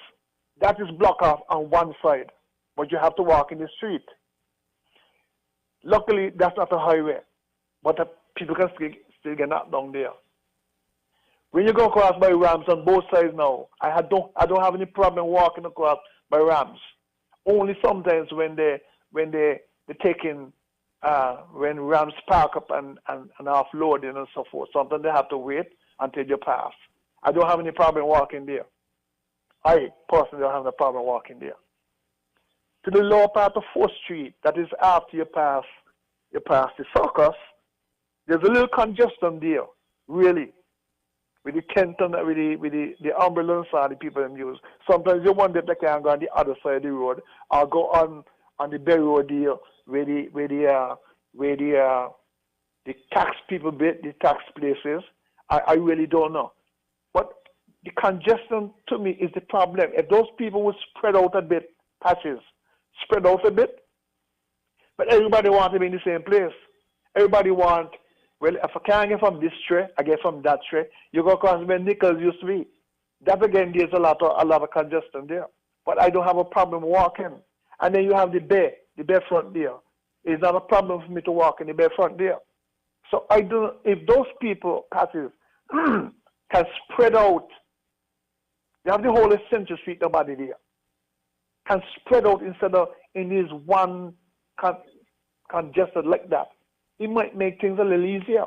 that is blocked off on one side, but you have to walk in the street. Luckily, that's not a highway, but people can still get knocked down there. When you go across by Rams on both sides now, I don't have any problem walking across by Rams. Only sometimes when they're taking when Rams park up and offloading and so forth. Sometimes they have to wait until you pass. I don't have any problem walking there. I personally don't have no problem walking there. To the lower part of 4th Street, that is after you pass the circus, there's a little congestion there, really, with the tent and with the ambulance and the people them use. Sometimes you wonder if they can go on the other side of the road or go on the Berry Road there where the tax people bit, the tax places. I really don't know. But the congestion to me is the problem. If those people would spread out a bit, spread out a bit, but everybody wants to be in the same place. Everybody wants, well, if I can't get from this tray, I get from that tray. You go across where Nichols used to be. That again, there's a lot of congestion there. But I don't have a problem walking. And then you have the bay front there. It's not a problem for me to walk in the bay front there. So if those people, passes, can spread out, you have the whole of Central Street, nobody there, can spread out instead of in this one congested like that. It might make things a little easier.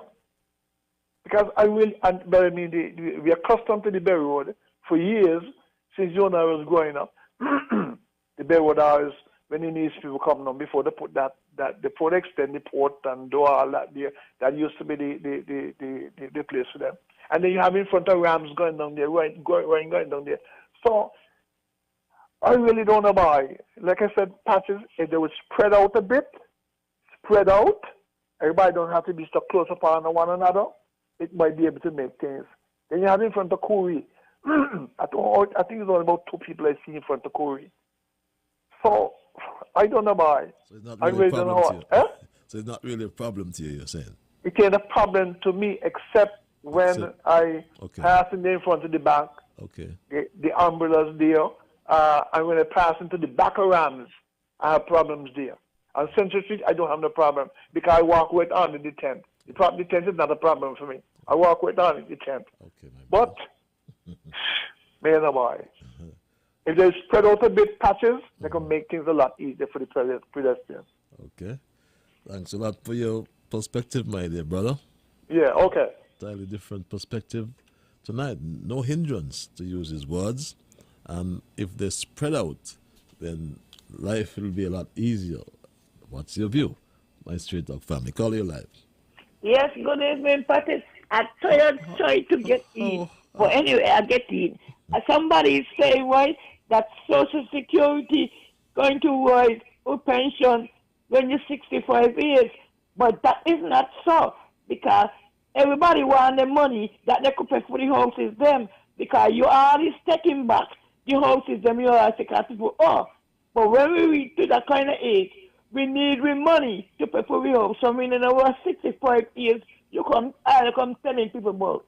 Because we are accustomed to the Berry Road for years, since you and I was growing up. the Belvedere, when the needs people come down, before they put before they extend the port and do all that there, that used to be the place for them. And then you have in front of Rams going down there, going down there. So I really don't know why. Like I said, patches, if they would spread out a bit, everybody don't have to be stuck close upon one another, it might be able to make things. Then you have in front of Koori. I think it's only about 2 people I see in front of Koori. So I don't know why. So it's not really a problem to you. So it's not really a problem to you, you're saying? It ain't a problem to me except when I pass in front of the bank. Okay. The umbrellas there. And when I pass into the back of Rams, I have problems there. On Central Street, I don't have no problem because I walk right on in the tent. The tent is not a problem for me. I walk right on in the tent. Okay, but, man, oh boy. If they spread out a bit patches, they can make things a lot easier for the pedestrians. Okay. Thanks a lot for your perspective, my dear brother. Yeah, okay. Entirely different perspective tonight. No hindrance, to use his words. And if they spread out, then life will be a lot easier. What's your view, my Straight Talk family? Call your life. Yes, good evening, Patrick. I try to get in. But anyway, I get in. Somebody is saying, right, that Social Security going to rise or pension when you're 65 years. But that is not so, because everybody want the money that they could pay for the houses them, because you are already taking back the houses them you are taking people. But when we reach to that kind of age, we need money to pay for the house. So when in our 65 years, you come telling people about.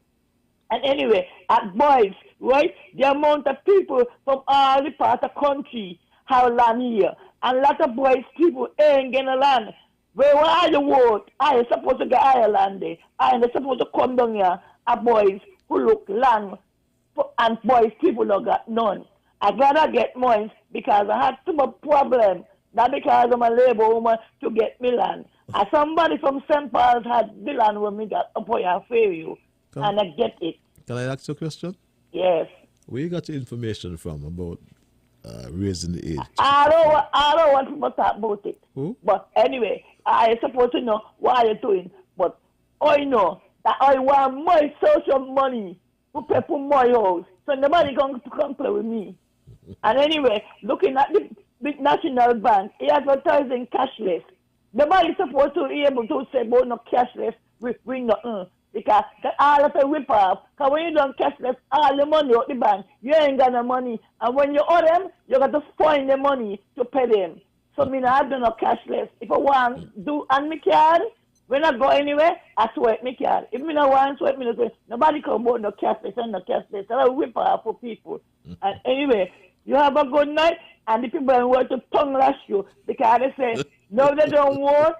And anyway, at boys, right, the amount of people from all the parts of the country have land here. And a lot of boys, people ain't getting land. Where are you vote? I am supposed to get Ireland there. I am supposed to come down here at boys who look land. And boys, people don't got none. I gotta get mine because I had too much problem. Not because I'm a labor woman to get me land. And somebody from St. Paul's had the land when me got up here and fail you. And I get it. Can I ask you a question? Yes. Where you got your information from about raising the age? I don't want to talk about it. Who? But anyway, I supposed to know what you're doing. But I know that I want my social money to pay for my house. So nobody can come play with me. And anyway, looking at the big national bank, he advertising cashless. Nobody's supposed to be able to say about no cashless, we not, because all of a rip off. Because when you don't cashless, all the money out the bank, you ain't got no money. And when you owe them, you got to find the money to pay them. So me not do no cashless. If I want do on my card, when I go anywhere, I swipe my card. If me not want to swipe me, nobody can about no cashless and no cashless. So I rip off for people. And anyway, you have a good night, and the people want to tongue lash you because they say, no, they don't want.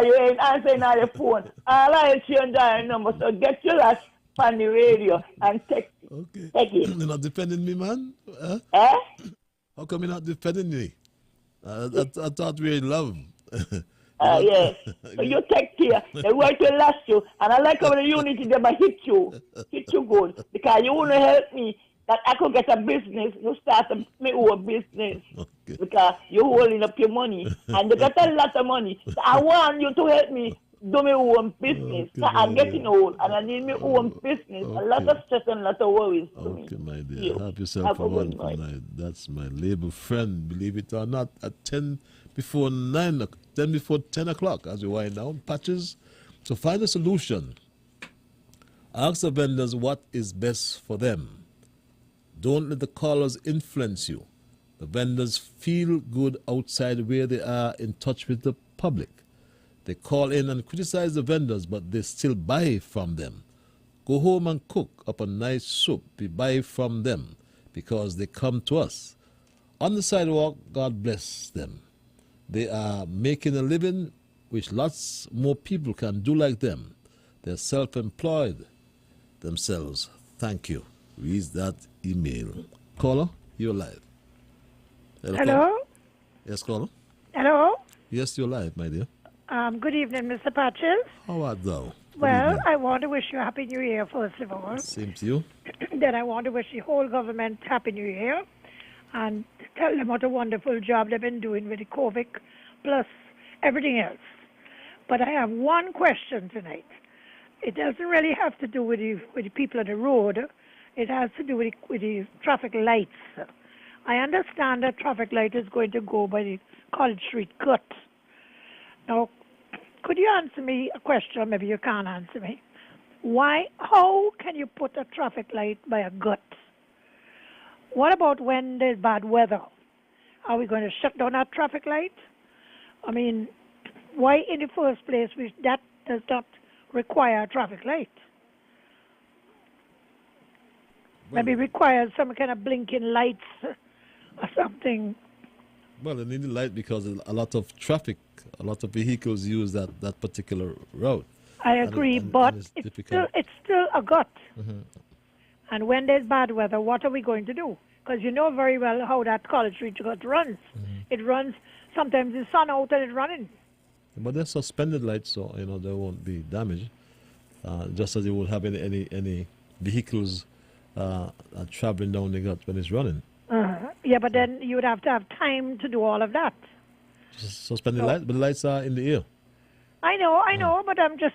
You ain't answering on your phone. All I change your number, so get your lash on the radio and take it. You're not defending me, man? How come you're not defending me? I thought we were in love. Yes. So you take care. They want to lash you. And I like how the unity, they might hit you good. Because you want to help me that I could get a business. You start my own business. Okay. Because you're holding up your money. And you got a lot of money. So I want you to help me do my own business. So I'm getting old and I need my own business. A lot of stress and a lot of worries for me. Okay, my dear. Have yourself a wonderful night. That's my labor friend, believe it or not, at 10 before 10 o'clock as we wind down. Patches. So find a solution. Ask the vendors what is best for them. Don't let the callers influence you. The vendors feel good outside where they are in touch with the public. They call in and criticize the vendors, but they still buy from them. Go home and cook up a nice soup. We buy from them because they come to us. On the sidewalk, God bless them. They are making a living which lots more people can do like them. They're self-employed themselves. Thank you. Read that email. Caller, you're live. Hello? Caller? Yes, caller? Hello? Yes, you're live, my dear. Good evening, Mr. Patches. How art thou? Well, I want to wish you a Happy New Year, first of all. Same to you. Then I want to wish the whole government Happy New Year. And tell them what a wonderful job they've been doing with the COVID plus everything else. But I have one question tonight. It doesn't really have to do with the people on the road. It has to do with the traffic lights. I understand that traffic light is going to go by the College Street cut. Now, could you answer me a question? Maybe you can't answer me. How can you put a traffic light by a gut? What about when there's bad weather? Are we going to shut down that traffic light? I mean, why in the first place that does not require a traffic light? Maybe requires some kind of blinking lights or something. Well, they need the light because a lot of traffic, a lot of vehicles use that particular route. I agree, but it's still a gut. Mm-hmm. And when there's bad weather, what are we going to do? Because you know very well how that College Street gut runs. Mm-hmm. It runs, sometimes the sun out and it's running. But they're suspended lights, so they won't be damaged. Just as you would have any vehicles traveling down the gut when it's running. Yeah, but then you would have to have time to do all of that. Suspended lights, but the lights are in the air. I know, but I'm just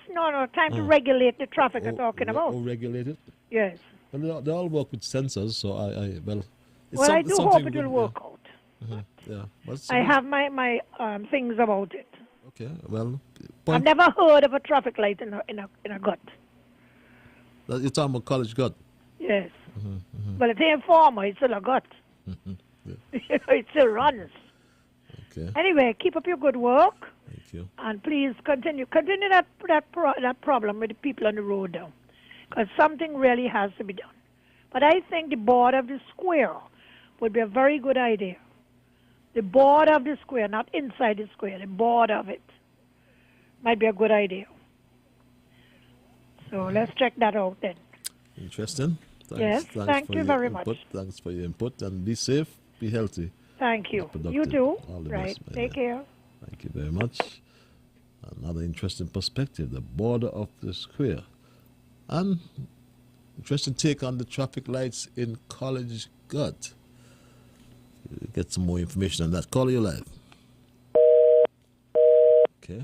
time to regulate the traffic I'm talking about. Regulate it? Yes. Well, they all work with sensors, so I do hope it will work out. Mm-hmm. Yeah. I have my things about it. Okay. Well, I've never heard of a traffic light in a gut. You're talking about College gut. Yes. Mm-hmm. Well, it's a former. It's still a gut. Yeah. It still runs. Okay. Anyway, keep up your good work. Thank you. And please continue that problem with the people on the road now, because something really has to be done. But I think the board of the square would be a very good idea. The board of the square, not inside the square, the board of it might be a good idea. So let's check that out then. Interesting. Thanks thank you very much. Thanks for your input, and be safe, be healthy. Thank you. You too. Right. Best, Take care. Thank you very much. Another interesting perspective, the border of the square. And interesting take on the traffic lights in College Gut. We'll get some more information on that. Call you live. Okay.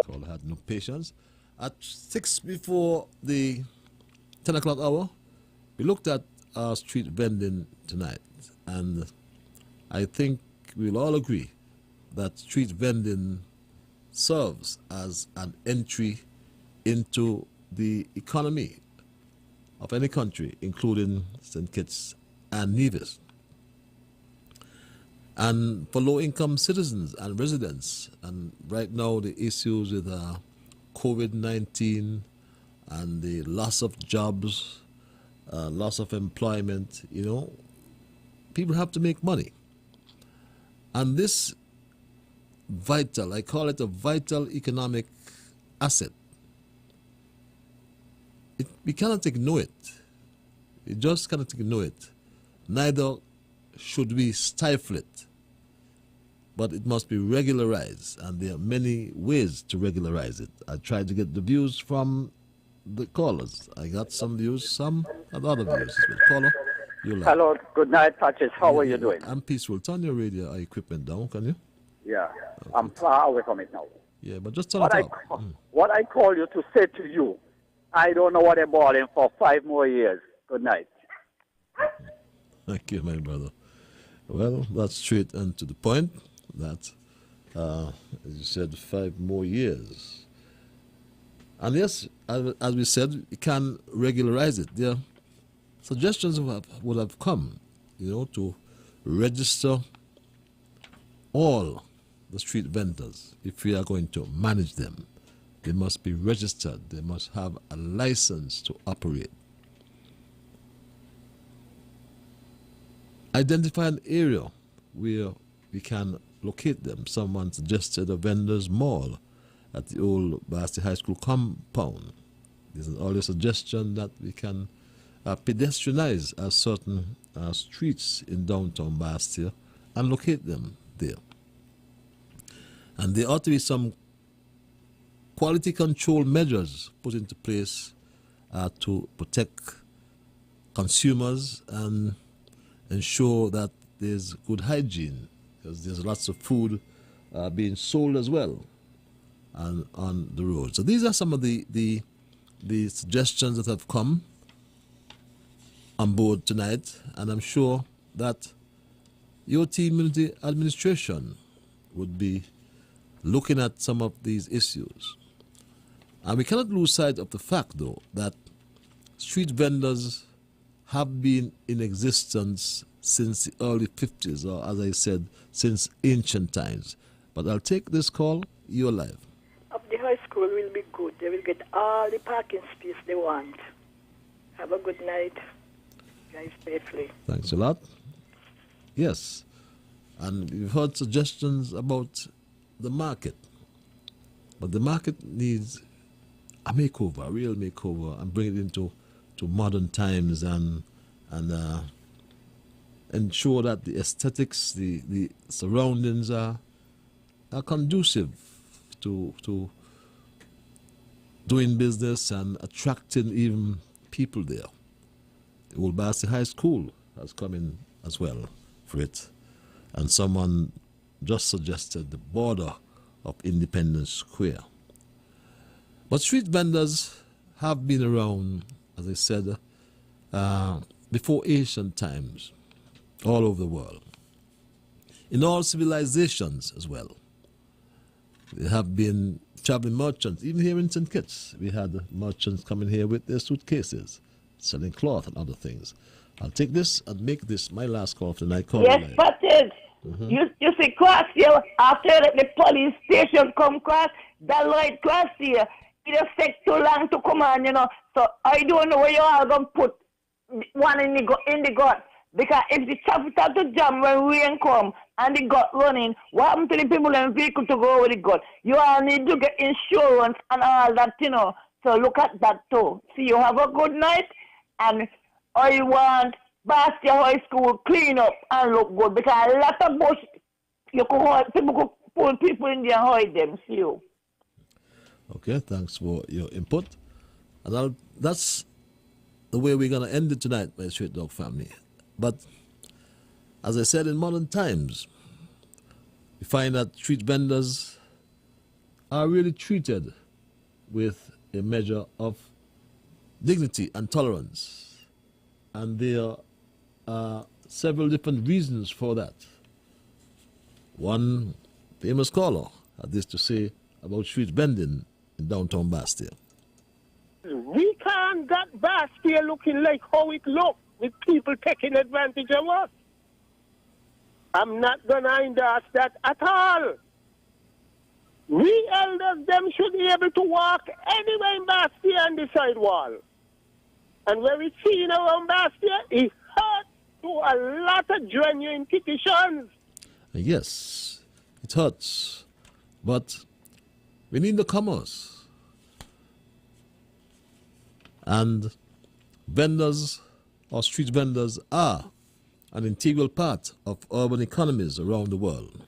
Caller had no patience. At 6 before the 10 o'clock hour, we looked at our street vending tonight. And I think we'll all agree that street vending serves as an entry into the economy of any country, including St. Kitts and Nevis. And for low-income citizens and residents, and right now the issues with COVID-19 and the loss of jobs, loss of employment, people have to make money. And this vital, I call it a vital economic asset, we cannot ignore it. We just cannot ignore it. Neither should we stifle it. But it must be regularized, and there are many ways to regularize it. I tried to get the views from the callers. I got some views, some other views. Caller, you like. Hello, good night, Patches. How are you doing? I'm peaceful. Turn your radio equipment down, can you? Yeah, okay. I'm far away from it now. Yeah, but just turn it up. What I call you to say to you, I don't know what they're balling for 5 more years. Good night. Thank you, my brother. Well, that's straight and to the point. That, as you said, 5 more years. And yes, as we said, we can regularize it. There, suggestions would have come, to register all the street vendors. If we are going to manage them, they must be registered. They must have a license to operate. Identify an area where we can locate them. Someone suggested a vendor's mall at the old Basti High School compound. There's an earlier suggestion that we can pedestrianize certain streets in downtown Bastia and locate them there. And there ought to be some quality control measures put into place to protect consumers and ensure that there's good hygiene, because there's lots of food being sold as well on the road. So these are some of the suggestions that have come on board tonight, and I'm sure that your community administration would be looking at some of these issues. And we cannot lose sight of the fact, though, that street vendors have been in existence since the early 50s, or as I said, since ancient times. But I'll take this call. You're live. Up the high school will be good. They will get all the parking space they want. Have a good night. Drive safely. Thanks a lot. Yes. And we've heard suggestions about the market. But the market needs a makeover, a real makeover, and bring it into modern times and ensure that the aesthetics, the surroundings are conducive to doing business and attracting even people there. The Old Basti High School has come in as well for it. And someone just suggested the border of Independence Square. But street vendors have been around, as I said, before ancient times, all over the world. In all civilizations as well. There have been traveling merchants, even here in St. Kitts. We had merchants coming here with their suitcases, selling cloth and other things. I'll take this and make this my last call for the night. Yes, but you see, cross here, after the police station come cross, that light cross here, it just takes too long to come on, you know. So I don't know where you are going to put one in the gut. Because if the traffic start to jam when rain come and the gut running, what happens to the people in the vehicle to go over the gut? You all need to get insurance and all that, you know. So look at that too. See, you have a good night, and I want Bastia High School clean up and look good, because a lot of bush, you could hold, people could pull people in there and hide them. See you. Okay, thanks for your input. And that's the way we're going to end it tonight, my Straight Dog family. But as I said, in modern times, we find that street vendors are really treated with a measure of dignity and tolerance. And there are several different reasons for that. One famous caller had this to say about street vending in downtown Bastia. We can't get Bastia looking like how it looks, with people taking advantage of us. I'm not going to endorse that at all. We elders, them should be able to walk anywhere in Bastia on the sidewall. And when we see around Bastia, it hurts to a lot of genuine petitions. Yes, it hurts. But we need the commerce. And vendors or street vendors are an integral part of urban economies around the world,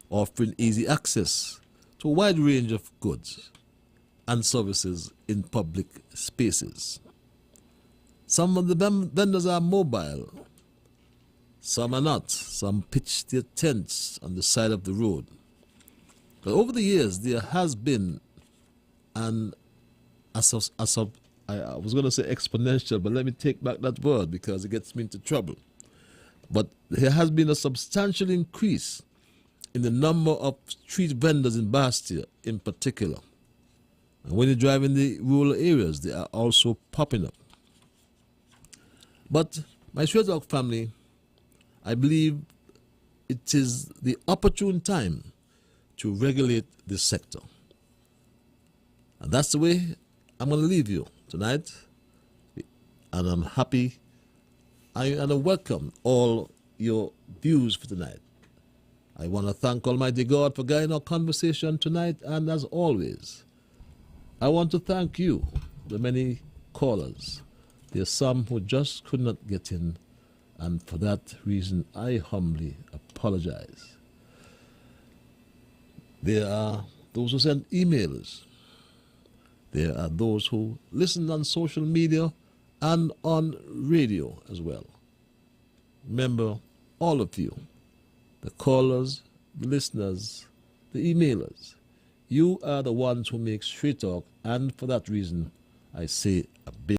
offering easy access to a wide range of goods and services in public spaces. Some of the vendors are mobile, some are not. Some pitch their tents on the side of the road. But over the years, there has been I was going to say exponential, but let me take back that word because it gets me into trouble. But there has been a substantial increase in the number of street vendors in Bastia in particular. And when you drive in the rural areas, they are also popping up. But my Straight Dog family, I believe it is the opportune time to regulate this sector. And that's the way I'm going to leave you tonight. And I'm happy and I welcome all your views for tonight. I want to thank Almighty God for guiding our conversation tonight. And as always, I want to thank you, the many callers. There are some who just could not get in. And for that reason, I humbly apologize. There are those who send emails. There are those who listen on social media and on radio as well. Remember, all of you, the callers, the listeners, the emailers. You are the ones who make Straight Talk, and for that reason, I say a big